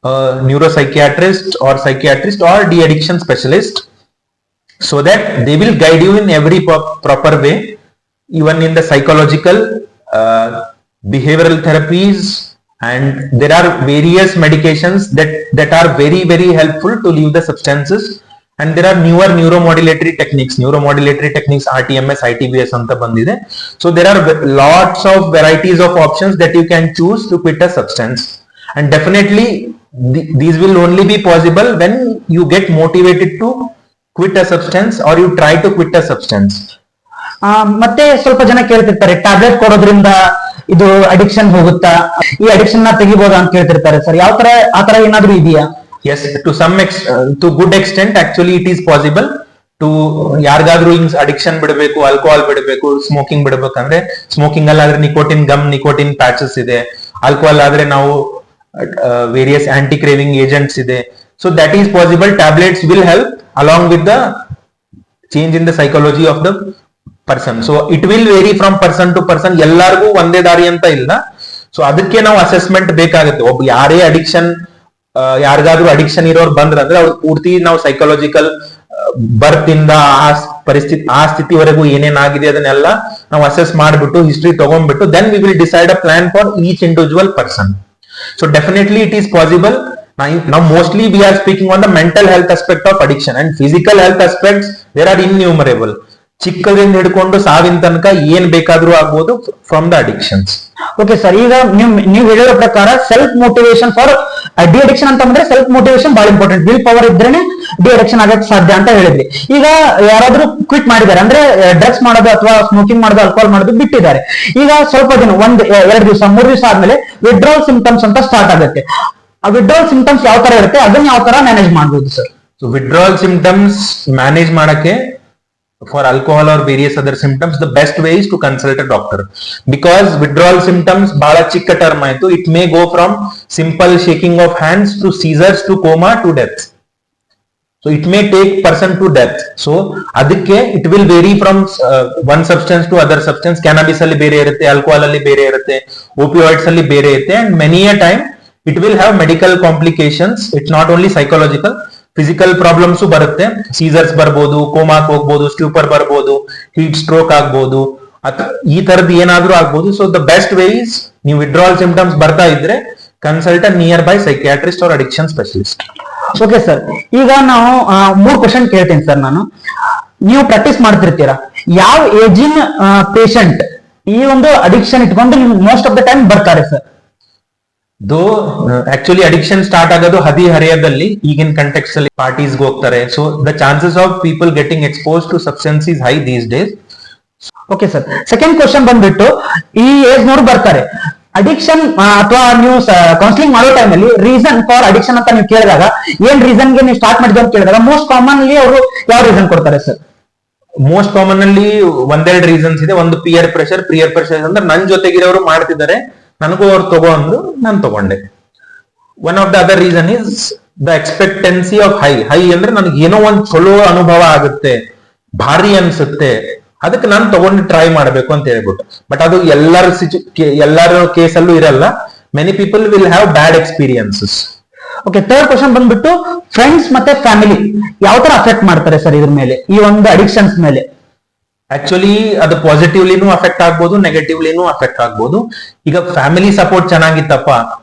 a neuropsychiatrist or psychiatrist or de-addiction specialist, so that they will guide you in every proper way, even in the psychological, behavioral therapies and there are various medications that are very very helpful to leave the substances, and there are newer neuromodulatory techniques RTMS ITBS anta bandide. So there are lots of varieties of options that you can choose to quit a substance, and definitely these will only be possible when you get motivated to quit a substance or you try to quit a substance. ಮತ್ತೆ ಸ್ವಲ್ಪ ಜನ ಕೇಳ್ತಿರ್ತಾರೆ, ಟ್ಯಾಬ್ಲೆಟ್ ಕೊಡೋದ್ರಿಂದ ಇದು ಅಡಿಕ್ಷನ್ ಹೋಗುತ್ತಾ, ಈ ಅಡಿಕ್ಷನ್ ನ ತೆಗಿಬಹುದಾ ಅಂತ ಕೇಳ್ತಿರ್ತಾರೆ ಸರ್. ಯಾವ ತರ ಆತರ ಏನಾದ್ರೂ ಇದೆಯಾ? Yes, to good extent actually it is possible to ಯಾರಿಗಾದ್ರೂ ಅಡಿಕ್ಷನ್ ಬಿಡಬೇಕು, ಆಲ್ಕೋಹಾಲ್ ಬಿಡಬೇಕು, ಸ್ಮೋಕಿಂಗ್ ಬಿಡಬೇಕಂದ್ರೆ ಸ್ಮೋಕಿಂಗ್ ಅಲ್ಲಾದ್ರೆ ನಿಕೋಟಿನ್ ಗಮ್, ನಿಕೋಟಿನ್ ಪ್ಯಾಚಸ್ ಇದೆ. ಆಲ್ಕೋಹಾಲ್ ಆದ್ರೆ ನಾವು ವೇರಿಯಸ್ ಆಂಟಿ ಕ್ರೇವಿಂಗ್ ಏಜೆಂಟ್ಸ್ ಇದೆ. So that is possible. Tablets will help along with the change in the psychology of the person. So it will vary from person to person. ಎಲ್ಲರಿಗೂ ಒಂದೇ ದಾರಿ ಅಂತ ಇಲ್ಲ. ಸೊ ಅದಕ್ಕೆ ನಾವು ಅಸೆಸ್ಮೆಂಟ್ ಬೇಕಾಗುತ್ತೆ. ಒಬ್ಬ ಯಾರೇ ಅಡಿಕ್ಷನ್, ಯಾರಿಗಾದ್ರೂ ಅಡಿಕ್ಷನ್ ಇರೋರು ಬಂದ್ರಂದ್ರೆ ಅವ್ರು ಪೂರ್ತಿ ನಾವು ಸೈಕಾಲಜಿಕಲ್ ಬರ್ತ್ ಇಂದ ಆ ಸ್ಥಿತಿವರೆಗೂ ಏನೇನಾಗಿದೆ ಅದನ್ನೆಲ್ಲ ನಾವು ಅಸೆಸ್ ಮಾಡ್ಬಿಟ್ಟು ಹಿಸ್ಟ್ರಿ ತಗೊಂಡ್ಬಿಟ್ಟು then we will decide a plan for each individual person. So definitely it is possible. Now mostly we are speaking on the mental health aspect of addiction, and physical health aspects there are innumerable. ಚಿಕ್ಕದಿಂದ ಹಿಡ್ಕೊಂಡು ಸಾವಿನ ತನಕ ಏನ್ ಬೇಕಾದ್ರೂ ಆಗ್ಬೋದು from the addictions. Okay sir, ಈಗ ನೀವು ಹೇಳಿರೋ ಪ್ರಕಾರ self motivation for de addiction ಅಂತ ಅಂದ್ರೆ ಸೆಲ್ಫ್ ಮೋಟಿವೇಶನ್ ಬಹಳ ಇಂಪಾರ್ಟೆಂಟ್. ವಿಲ್ ಪವರ್ ಇದ್ರೇನೆ ಡಿ ಅಡಿಕ್ಷನ್ ಆಗಕ್ಕೆ ಸಾಧ್ಯ ಅಂತ ಹೇಳಿದ್ರಿ. ಈಗ ಯಾರಾದ್ರೂ ಕ್ವಿಟ್ ಮಾಡಿದ್ದಾರೆ ಅಂದ್ರೆ ಡ್ರಗ್ಸ್ ಮಾಡೋದು ಅಥವಾ ಸ್ಮೋಕಿಂಗ್ ಮಾಡೋದು, ಆಲ್ಕೋಹಾಲ್ ಮಾಡೋದು ಬಿಟ್ಟಿದ್ದಾರೆ. ಈಗ ಸ್ವಲ್ಪ ದಿನ 1-2 ದಿವಸ 3 ದಿವಸ ಆದ್ಮೇಲೆ ವಿಡ್ರಾಲ್ ಸಿಂಪ್ಟಮ್ಸ್ ಅಂತ ಸ್ಟಾರ್ಟ್ ಆಗುತ್ತೆ. ಆ ವಿಡ್ರಾಲ್ ಸಿಂಪ್ಟಮ್ಸ್ ಯಾವ ತರ ಇರುತ್ತೆ, ಅದನ್ನ ಯಾವ ತರ ಮ್ಯಾನೇಜ್ ಮಾಡಬಹುದು sir? So withdrawal symptoms manage ಮಾಡಕ್ಕೆ for alcohol or various other symptoms, the best way is to consult a doctor, because withdrawal symptoms bala chikka term aitu. It may go from simple shaking of hands to seizures to coma to death. So it may take person to death. So adikke it will vary from one substance to other substance. Cannabis alli bere irutte, alcohol alli bere irutte, opioids alli bere irutte, and many a time it will have medical complications. It's not only psychological, physical problems ಬರುತ್ತೆ. ಸೀಸರ್ಸ್ ಬರ್ಬೋದು, ಕೋಮಾಕ್ ಹೋಗ್ಬೋದು, ಸ್ಟ್ಯೂಪರ್ ಬರ್ಬೋದು, ಹೀಟ್ ಸ್ಟ್ರೋಕ್ ಆಗ್ಬೋದು, ಈ ತರದ್ದು ಏನಾದ್ರೂ ಆಗ್ಬೋದು. So the best way is, ನೀವು ವಿಡ್ರಾಲ್ ಸಿಂಪ್ಟಮ್ಸ್ ಬರ್ತಾ ಇದ್ರೆ consult nearby psychiatrist or addiction specialist. Okay sir, ಈಗ ನಾವು 3 ಕ್ವಶನ್ ಕೇಳ್ತೀನಿ ಸರ್. ನಾನು, ನೀವು ಪ್ರಾಕ್ಟೀಸ್ ಮಾಡ್ತಿರ್ತೀರಾ, ಯಾವ ಏಜಿನ ಪೇಷಂಟ್ ಈ ಒಂದು ಅಡಿಕ್ಷನ್ ಇಟ್ಕೊಂಡು ಮೋಸ್ಟ್ ಆಫ್ ದ ಟೈಮ್ ಬರ್ತಾರೆ ಸರ್? ಆಕ್ಚುಲಿ ಅಡಿಕ್ಷನ್ ಸ್ಟಾರ್ಟ್ ಆಗೋದು ಹದಿಹರೆಯದಲ್ಲಿ, ಈಗಿನ ಕಂಟೆಕ್ಸ್ಟ್ ಅಲ್ಲಿ ಪಾರ್ಟೀಸ್ ಹೋಗ್ತಾರೆ. So the chances of people getting expose to substance is high these days. Okay sir, second question ಬಂದ್ಬಿಟ್ಟು, ಈ ಏಜ್ ನೋಡು ಬರ್ತಾರೆ ಅಡಿಕ್ಷನ್ ಅಥವಾ ನೀವು ಕೌನ್ಸಿಲಿಂಗ್ ಮಾಡೋ ಟೈಮ್ ಅಲ್ಲಿ ರೀಸನ್ ಫಾರ್ ಅಡಿಕ್ಷನ್ ಅಂತ ನೀವು ಕೇಳಿದಾಗ, ಏನ್ ರೀಸನ್ ಗೆ ನೀವು ಸ್ಟಾರ್ಟ್ ಮಾಡಿದ್ರು ಅಂತ ಕೇಳಿದಾಗ ಮೋಸ್ಟ್ ಕಾಮನ್ಲಿ ಅವರು ಯಾವ ರೀಸನ್ ಕೊಡ್ತಾರೆ ಸರ್? ಮೋಸ್ಟ್ ಕಾಮನ್ ಅಲ್ಲಿ 1-2 ರೀಸನ್ಸ್ ಇದೆ. ಒಂದು ಪಿಯರ್ ಪ್ರೆಷರ್ ಅಂದ್ರೆ ನನ್ ಜೊತೆಗಿರೋರು ಮಾಡ್ತಿದ್ದಾರೆ, ನನಗೂ ಅವ್ರು ತಗೋ ಅಂದ್ರು, ನಾನು ತಗೊಂಡೆ. One of the other reason is the expectancy of high ಅಂದ್ರೆ ನನಗೆ ಏನೋ ಒಂದ್ ಚಲೋ ಅನುಭವ ಆಗುತ್ತೆ, ಭಾರಿ ಅನ್ಸುತ್ತೆ, ಅದಕ್ಕೆ ನಾನು ತಗೊಂಡು ಟ್ರೈ ಮಾಡ್ಬೇಕು ಅಂತ ಹೇಳ್ಬಿಟ್ಟು. ಬಟ್ ಅದು ಎಲ್ಲರ ಕೇಸಲ್ಲೂ ಇರಲ್ಲ. Many people will have bad experiences. Okay, third question ಬಂದ್ಬಿಟ್ಟು, ಫ್ರೆಂಡ್ಸ್ ಮತ್ತೆ ಫ್ಯಾಮಿಲಿ ಯಾವ ತರ ಅಫೆಕ್ಟ್ ಮಾಡ್ತಾರೆ ಸರ್ ಇದ್ರ ಮೇಲೆ, ಈ ಒಂದು ಅಡಿಕ್ಷನ್ಸ್ ಮೇಲೆ? ಆಕ್ಚುಲಿ ಅದು ಪಾಸಿಟಿವ್ಲಿನೂ ಅಫೆಕ್ಟ್ ಆಗ್ಬೋದು, ನೆಗೆಟಿವ್ಲಿನೂ ಅಫೆಕ್ಟ್ ಆಗ್ಬೋದು. ಈಗ ಫ್ಯಾಮಿಲಿ ಸಪೋರ್ಟ್ ಚೆನ್ನಾಗಿತ್ತಪ್ಪ,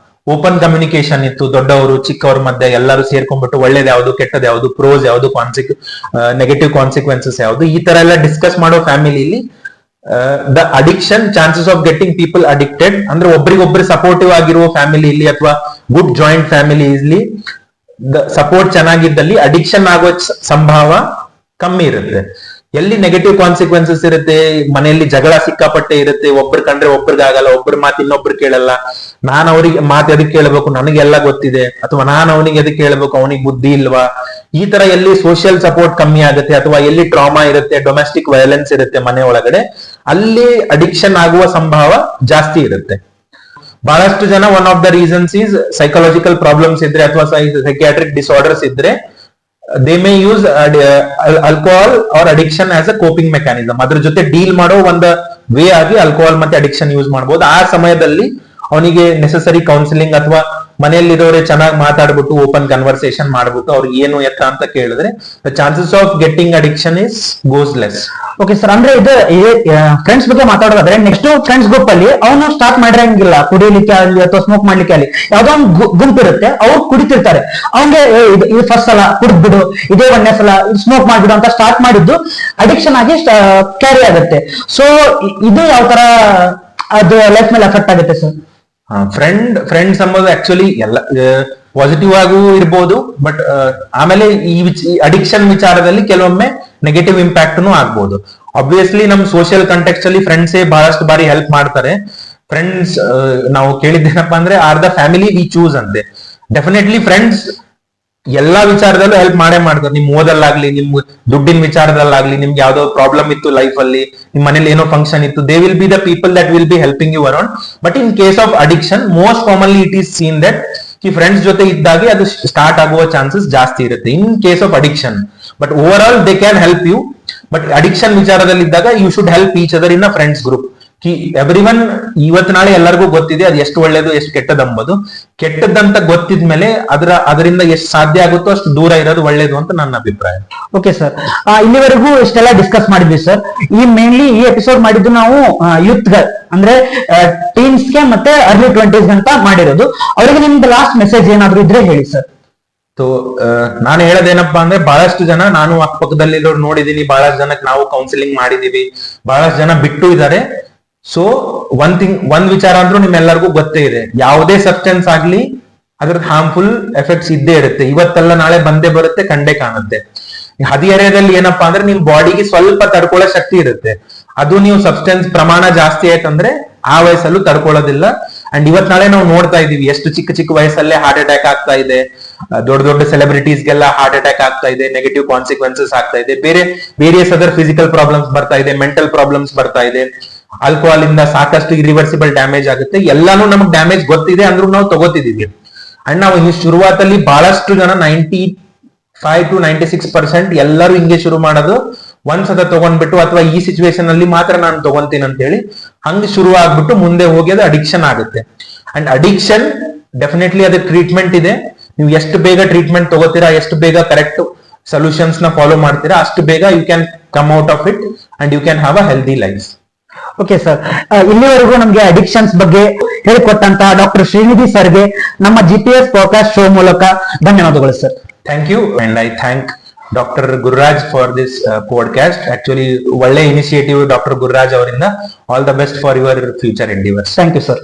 ಓಪನ್ ಕಮ್ಯುನಿಕೇಶನ್ ಇತ್ತು, ದೊಡ್ಡವರು ಚಿಕ್ಕವ್ರ ಮಧ್ಯೆ ಎಲ್ಲರೂ ಸೇರ್ಕೊಂಡ್ಬಿಟ್ಟು ಒಳ್ಳೇದ್ ಯಾವ್ದು, ಕೆಟ್ಟದ್ ಯಾವ್ದು, ಪ್ರೋಸ್ ಯಾವ್ದು, ನೆಗೆಟಿವ್ ಕಾನ್ಸಿಕ್ವೆನ್ಸಸ್ ಯಾವ್ದು, ಈ ತರ ಎಲ್ಲ ಡಿಸ್ಕಸ್ ಮಾಡೋ ಫ್ಯಾಮಿಲಿಲಿ the addiction chances of getting people addicted ಅಂದ್ರೆ ಒಬ್ರಿಗೊಬ್ರು ಸಪೋರ್ಟಿವ್ ಆಗಿರುವ ಫ್ಯಾಮಿಲಿಲಿ ಅಥವಾ ಗುಡ್ ಜಾಯಿಂಟ್ ಫ್ಯಾಮಿಲಿಲಿ ಸಪೋರ್ಟ್ ಚೆನ್ನಾಗಿದ್ದಲ್ಲಿ ಅಡಿಕ್ಷನ್ ಆಗೋ ಸಂಭಾವ ಕಮ್ಮಿ ಇರುತ್ತೆ. ಎಲ್ಲಿ ನೆಗೆಟಿವ್ ಕಾನ್ಸಿಕ್ವೆನ್ಸಸ್ ಇರುತ್ತೆ, ಮನೆಯಲ್ಲಿ ಜಗಳ ಸಿಕ್ಕಾಪಟ್ಟೆ ಇರುತ್ತೆ, ಒಬ್ರು ಕಂಡ್ರೆ ಒಬ್ರಿಗಾಗಲ್ಲ, ಒಬ್ರ ಮಾತು ಇನ್ನೊಬ್ರು ಕೇಳಲ್ಲ, ನಾನ್ ಅವ್ರಿಗೆ ಮಾತು ಎದಕ್ಕೆ ಕೇಳಬೇಕು, ನನಗೆಲ್ಲ ಗೊತ್ತಿದೆ, ಅಥವಾ ನಾನ್ ಅವನಿಗೆ ಎದಕ್ಕೆ ಕೇಳಬೇಕು, ಅವನಿಗೆ ಬುದ್ಧಿ ಇಲ್ವಾ, ಈ ತರ ಎಲ್ಲಿ ಸೋಷಿಯಲ್ ಸಪೋರ್ಟ್ ಕಮ್ಮಿ ಆಗುತ್ತೆ, ಅಥವಾ ಎಲ್ಲಿ ಟ್ರಾಮಾ ಇರುತ್ತೆ, ಡೊಮೆಸ್ಟಿಕ್ ವೈಲೆನ್ಸ್ ಇರುತ್ತೆ ಮನೆ ಒಳಗಡೆ, ಅಲ್ಲಿ ಅಡಿಕ್ಷನ್ ಆಗುವ ಸಂಭಾವ ಜಾಸ್ತಿ ಇರುತ್ತೆ. ಬಹಳಷ್ಟು ಜನ one of the reasons is psychological problems ಇದ್ರೆ ಅಥವಾ ಸೈಕಿಯಾಟ್ರಿಕ್ ಡಿಸಾರ್ಡರ್ಸ್ ಇದ್ರೆ they may use alcohol or addiction as a coping mechanism. ಅದ್ರ ಜೊತೆ ಡೀಲ್ ಮಾಡೋ ಒಂದು ವೇ ಆಗಿ ಆಲ್ಕೋಹಾಲ್ ಮತ್ತೆ ಅಡಿಕ್ಷನ್ ಯೂಸ್ ಮಾಡಬಹುದು. ಆ ಸಮಯದಲ್ಲಿ ಅವನಿಗೆ ನೆಸೆಸರಿ ಕೌನ್ಸಿಲಿಂಗ್ ಅಥವಾ ಮನೆಯಲ್ಲಿರೋರೆ ಚೆನ್ನಾಗಿ ಮಾತಾಡ್ಬಿಟ್ಟು ಓಪನ್ ಕನ್ವರ್ಸೇಷನ್ ಮಾಡ್ಬಿಟ್ಟು ಅವ್ರಿಗೆ ಏನು ಎತ್ತ ಅಂತ ಕೇಳಿದ್ರೆ the chances of getting addiction is goes less. Okay sir, ಅಂದ್ರೆ ಇದು ಫ್ರೆಂಡ್ಸ್ ಬಗ್ಗೆ ಮಾತಾಡೋದಾದ್ರೆ ನೆಕ್ಸ್ಟ್ ಫ್ರೆಂಡ್ಸ್ ಗ್ರೂಪ್ ಅಲ್ಲಿ ಅವನು ಸ್ಟಾರ್ಟ್ ಮಾಡಿರಂಗಿಲ್ಲ ಕುಡಿಲಿಕ್ಕೆ ಆಗಲಿ ಅಥವಾ ಸ್ಮೋಕ್ ಮಾಡ್ಲಿಕ್ಕೆ ಆಗಲಿ, ಯಾವ್ದೋ ಒಂದು ಗುಂಪು ಇರುತ್ತೆ, ಅವ್ರು ಕುಡಿತಿರ್ತಾರೆ, ಅವ್ನಿಗೆ ಇದು ಫಸ್ಟ್ ಸಲ ಕುಡಿದ್ಬಿಡು, ಇದೇ ಒಂದನೇ ಸಲ ಸ್ಮೋಕ್ ಮಾಡ್ಬಿಡು ಅಂತ ಸ್ಟಾರ್ಟ್ ಮಾಡಿದ್ದು ಅಡಿಕ್ಷನ್ ಆಗಿ ಕ್ಯಾರಿ ಆಗುತ್ತೆ. ಸೊ ಇದು ಯಾವ ತರ ಅದು ಲೈಫ್ ಮೇಲೆ ಎಫೆಕ್ಟ್ ಆಗುತ್ತೆ ಸರ್? ಫ್ರೆಂಡ್ಸ್ ಅಂಬೋದು ಆಕ್ಚುಲಿ ಎಲ್ಲ ಪಾಸಿಟಿವ್ ಆಗೂ ಇರ್ಬೋದು, ಬಟ್ ಆಮೇಲೆ ಈ ಅಡಿಕ್ಷನ್ ವಿಚಾರದಲ್ಲಿ ಕೆಲವೊಮ್ಮೆ ನೆಗೆಟಿವ್ ಇಂಪ್ಯಾಕ್ಟ್ನು ಆಗ್ಬೋದು. ಆಬ್ವಿಯಸ್ಲಿ ನಮ್ ಸೋಷಿಯಲ್ ಕಂಟೆಕ್ಸ್ಟ್ ಅಲ್ಲಿ ಫ್ರೆಂಡ್ಸೇ ಬಹಳಷ್ಟು ಬಾರಿ ಹೆಲ್ಪ್ ಮಾಡ್ತಾರೆ. ಫ್ರೆಂಡ್ಸ್ ನಾವು ಕೇಳಿದ್ದೇನಪ್ಪ ಅಂದ್ರೆ are the family we choose ಅಂತೆ. ಡೆಫಿನೆಟ್ಲಿ ಫ್ರೆಂಡ್ಸ್ ಎಲ್ಲಾ ವಿಚಾರದಲ್ಲೂ ಹೆಲ್ಪ್ ಮಾಡೇ ಮಾಡ್ತಾರೆ. ನಿಮ್ ಓದಲ್ಲಾಗ್ಲಿ, ನಿಮ್ ದುಡ್ಡಿನ ವಿಚಾರದಲ್ಲಾಗ್ಲಿ, ನಿಮ್ಗೆ ಯಾವ್ದೋ ಪ್ರಾಬ್ಲಮ್ ಇತ್ತು ಲೈಫ್ ಅಲ್ಲಿ, ನಿಮ್ ಮನೇಲಿ ಏನೋ ಫಂಕ್ಷನ್ ಇತ್ತು, they will be the people that will be helping you around. But in case of addiction most commonly it is seen that ಈ ಫ್ರೆಂಡ್ಸ್ ಜೊತೆ ಇದ್ದಾಗೆ ಅದು ಸ್ಟಾರ್ಟ್ ಆಗುವ ಚಾನ್ಸಸ್ ಜಾಸ್ತಿ ಇರುತ್ತೆ in case of addiction. But overall they can help you. But addiction ವಿಚಾರದಲ್ಲಿ ಇದ್ದಾಗ you should help each other in a friends group. Everyone ಇವತ್ತು ನಾಳೆ ಎಲ್ಲರಿಗೂ ಗೊತ್ತಿದೆ ಅದು ಎಷ್ಟು ಒಳ್ಳೇದು ಎಷ್ಟು ಕೆಟ್ಟದಂಬುದು. ಕೆಟ್ಟದಂತ ಗೊತ್ತಿದ್ಮೇಲೆ ಅದರಿಂದ ಎಷ್ಟು ಸಾಧ್ಯ ಆಗುತ್ತೋ ಅಷ್ಟು ದೂರ ಇರೋದು ಒಳ್ಳೇದು ಅಂತ ನನ್ನ ಅಭಿಪ್ರಾಯ. ಓಕೆ ಸರ್, ಇಲ್ಲಿವರೆಗೂ ಇಷ್ಟೆಲ್ಲ ಡಿಸ್ಕಸ್ ಮಾಡಿದ್ವಿ ಸರ್. ಮೇನ್ಲಿ ಈ ಎಪಿಸೋಡ್ ಮಾಡಿದ್ದು ನಾವು ಯೂತ್ ಅಂದ್ರೆ ಟೀನ್ಸ್ಗೆ ಮತ್ತೆ ಅರ್ಲಿ 20s ಅಂತ ಮಾಡಿರೋದು. ಅವರಿಗೆ ನಿಮ್ದು ಲಾಸ್ಟ್ ಮೆಸೇಜ್ ಏನಾದ್ರು ಇದ್ರೆ ಹೇಳಿ ಸರ್. ನಾನು ಹೇಳೋದೇನಪ್ಪಾ ಅಂದ್ರೆ ಬಹಳಷ್ಟು ಜನ, ನಾನು ಅಕ್ಕಪಕ್ಕದಲ್ಲಿರೋರು ನೋಡಿದೀನಿ, ಬಹಳಷ್ಟು ಜನಕ್ಕೆ ನಾವು ಕೌನ್ಸಿಲಿಂಗ್ ಮಾಡಿದೀವಿ, ಬಹಳಷ್ಟು ಜನ ಬಿಟ್ಟು ಇದ್ದಾರೆ. ಸೊ ಒಂದ್ ವಿಚಾರ ಅಂದ್ರೂ ನಿಮ್ಮೆಲ್ಲರಿಗೂ ಗೊತ್ತೇ ಇದೆ, ಯಾವುದೇ ಸಬ್ಸ್ಟೆನ್ಸ್ ಆಗ್ಲಿ ಅದ್ರದ್ದು ಹಾರ್ಮ್ಫುಲ್ ಎಫೆಕ್ಟ್ಸ್ ಇದ್ದೇ ಇರುತ್ತೆ. ಇವತ್ತೆಲ್ಲ ನಾಳೆ ಬಂದೇ ಬರುತ್ತೆ, ಕಂಡೇ ಕಾಣುತ್ತೆ. ಹದಿಹರೆಯದಲ್ಲಿ ಏನಪ್ಪಾ ಅಂದ್ರೆ ನಿಮ್ ಬಾಡಿಗೆ ಸ್ವಲ್ಪ ತಡ್ಕೊಳ್ಳೋ ಶಕ್ತಿ ಇರುತ್ತೆ. ಅದು ನೀವು ಸಬ್ಸ್ಟೆನ್ಸ್ ಪ್ರಮಾಣ ಜಾಸ್ತಿ ಆಯ್ತಂದ್ರೆ ಆ ವಯಸ್ಸಲ್ಲೂ ತಡ್ಕೊಳ್ಳೋದಿಲ್ಲ. ಅಂಡ್ ಇವತ್ ನಾಳೆ ನಾವು ನೋಡ್ತಾ ಇದೀವಿ ಎಷ್ಟು ಚಿಕ್ಕ ಚಿಕ್ಕ ವಯಸ್ಸಲ್ಲೇ ಹಾರ್ಟ್ ಅಟ್ಯಾಕ್ ಆಗ್ತಾ ಇದೆ, ದೊಡ್ಡ ದೊಡ್ಡ ಸೆಲೆಬ್ರಿಟೀಸ್ಗೆಲ್ಲ ಹಾರ್ಟ್ ಅಟ್ಯಾಕ್ ಆಗ್ತಾ ಇದೆ, ನೆಗೆಟಿವ್ ಕಾನ್ಸಿಕ್ವೆನ್ಸಸ್ ಆಗ್ತಾ ಇದೆ, ವೇರಿಯಸ್ ಅದರ್ ಫಿಸಿಕಲ್ ಪ್ರಾಬ್ಲಮ್ಸ್ ಬರ್ತಾ ಇದೆ, ಮೆಂಟಲ್ ಪ್ರಾಬ್ಲಮ್ಸ್ ಬರ್ತಾ ಇದೆ. ಆಲ್ಕೋಹಾಲ್ ಇಂದ ಸಾಕಷ್ಟು ಇರಿವರ್ಸಿಬಲ್ ಡ್ಯಾಮೇಜ್ ಆಗುತ್ತೆ. ಎಲ್ಲಾನು ನಮ್ಗೆ ಡ್ಯಾಮೇಜ್ ಗೊತ್ತಿದೆ ಅಂದ್ರೂ ನಾವು ತಗೋತಿದೀವಿ. ಅಂಡ್ ನಾವು ಶುರುವಾತಲ್ಲಿ ಬಹಳಷ್ಟು ಜನ 95 to 96% ಎಲ್ಲರೂ ಹಿಂಗೆ ಶುರು ಮಾಡೋದು, ಒಂದ್ಸತ ತಗೊಂಡ್ಬಿಟ್ಟು ಅಥವಾ ಈ ಸಿಚುವೇಶನ್ ಅಲ್ಲಿ ಮಾತ್ರ ನಾನು ತಗೊಂತೀನಿ ಅಂತ ಹೇಳಿ ಹಂಗೆ ಶುರು ಆಗ್ಬಿಟ್ಟು ಮುಂದೆ ಹೋಗಿ ಅದು ಅಡಿಕ್ಷನ್ ಆಗುತ್ತೆ. ಅಂಡ್ ಅಡಿಕ್ಷನ್ ಡೆಫಿನೆಟ್ಲಿ ಅದಕ್ಕೆ ಟ್ರೀಟ್ಮೆಂಟ್ ಇದೆ. ನೀವು ಎಷ್ಟು ಬೇಗ ಟ್ರೀಟ್ಮೆಂಟ್ ತಗೋತೀರಾ, ಎಷ್ಟು ಬೇಗ ಕರೆಕ್ಟ್ ಸೊಲ್ಯೂಷನ್ಸ್ ನ ಫಾಲೋ ಮಾಡ್ತೀರಾ, ಅಷ್ಟು ಬೇಗ you can come out of it and you can have a healthy life. Okay sir, ಇಲ್ಲಿವರೆಗೂ ನಮ್ಗೆ ಅಡಿಕ್ಷನ್ಸ್ ಬಗ್ಗೆ ಹೇಳಿಕೊಟ್ಟಂತಹ ಡಾಕ್ಟರ್ ಶ್ರೀನಿಧಿ ಸರ್ಗೆ ನಮ್ಮ GPS ಪಾಡ್ಕಾಸ್ಟ್ ಶೋ ಮೂಲಕ ಧನ್ಯವಾದಗಳು sir. Thank you and I thank doctor Gururaj for this podcast. Actually ಒಳ್ಳೆ ಇನಿಷಿಯೇಟಿವ್ ಡಾಕ್ಟರ್ ಗುರುರಾಜ್ ಅವರಿಂದ. All the best for your future endeavours. Thank you sir.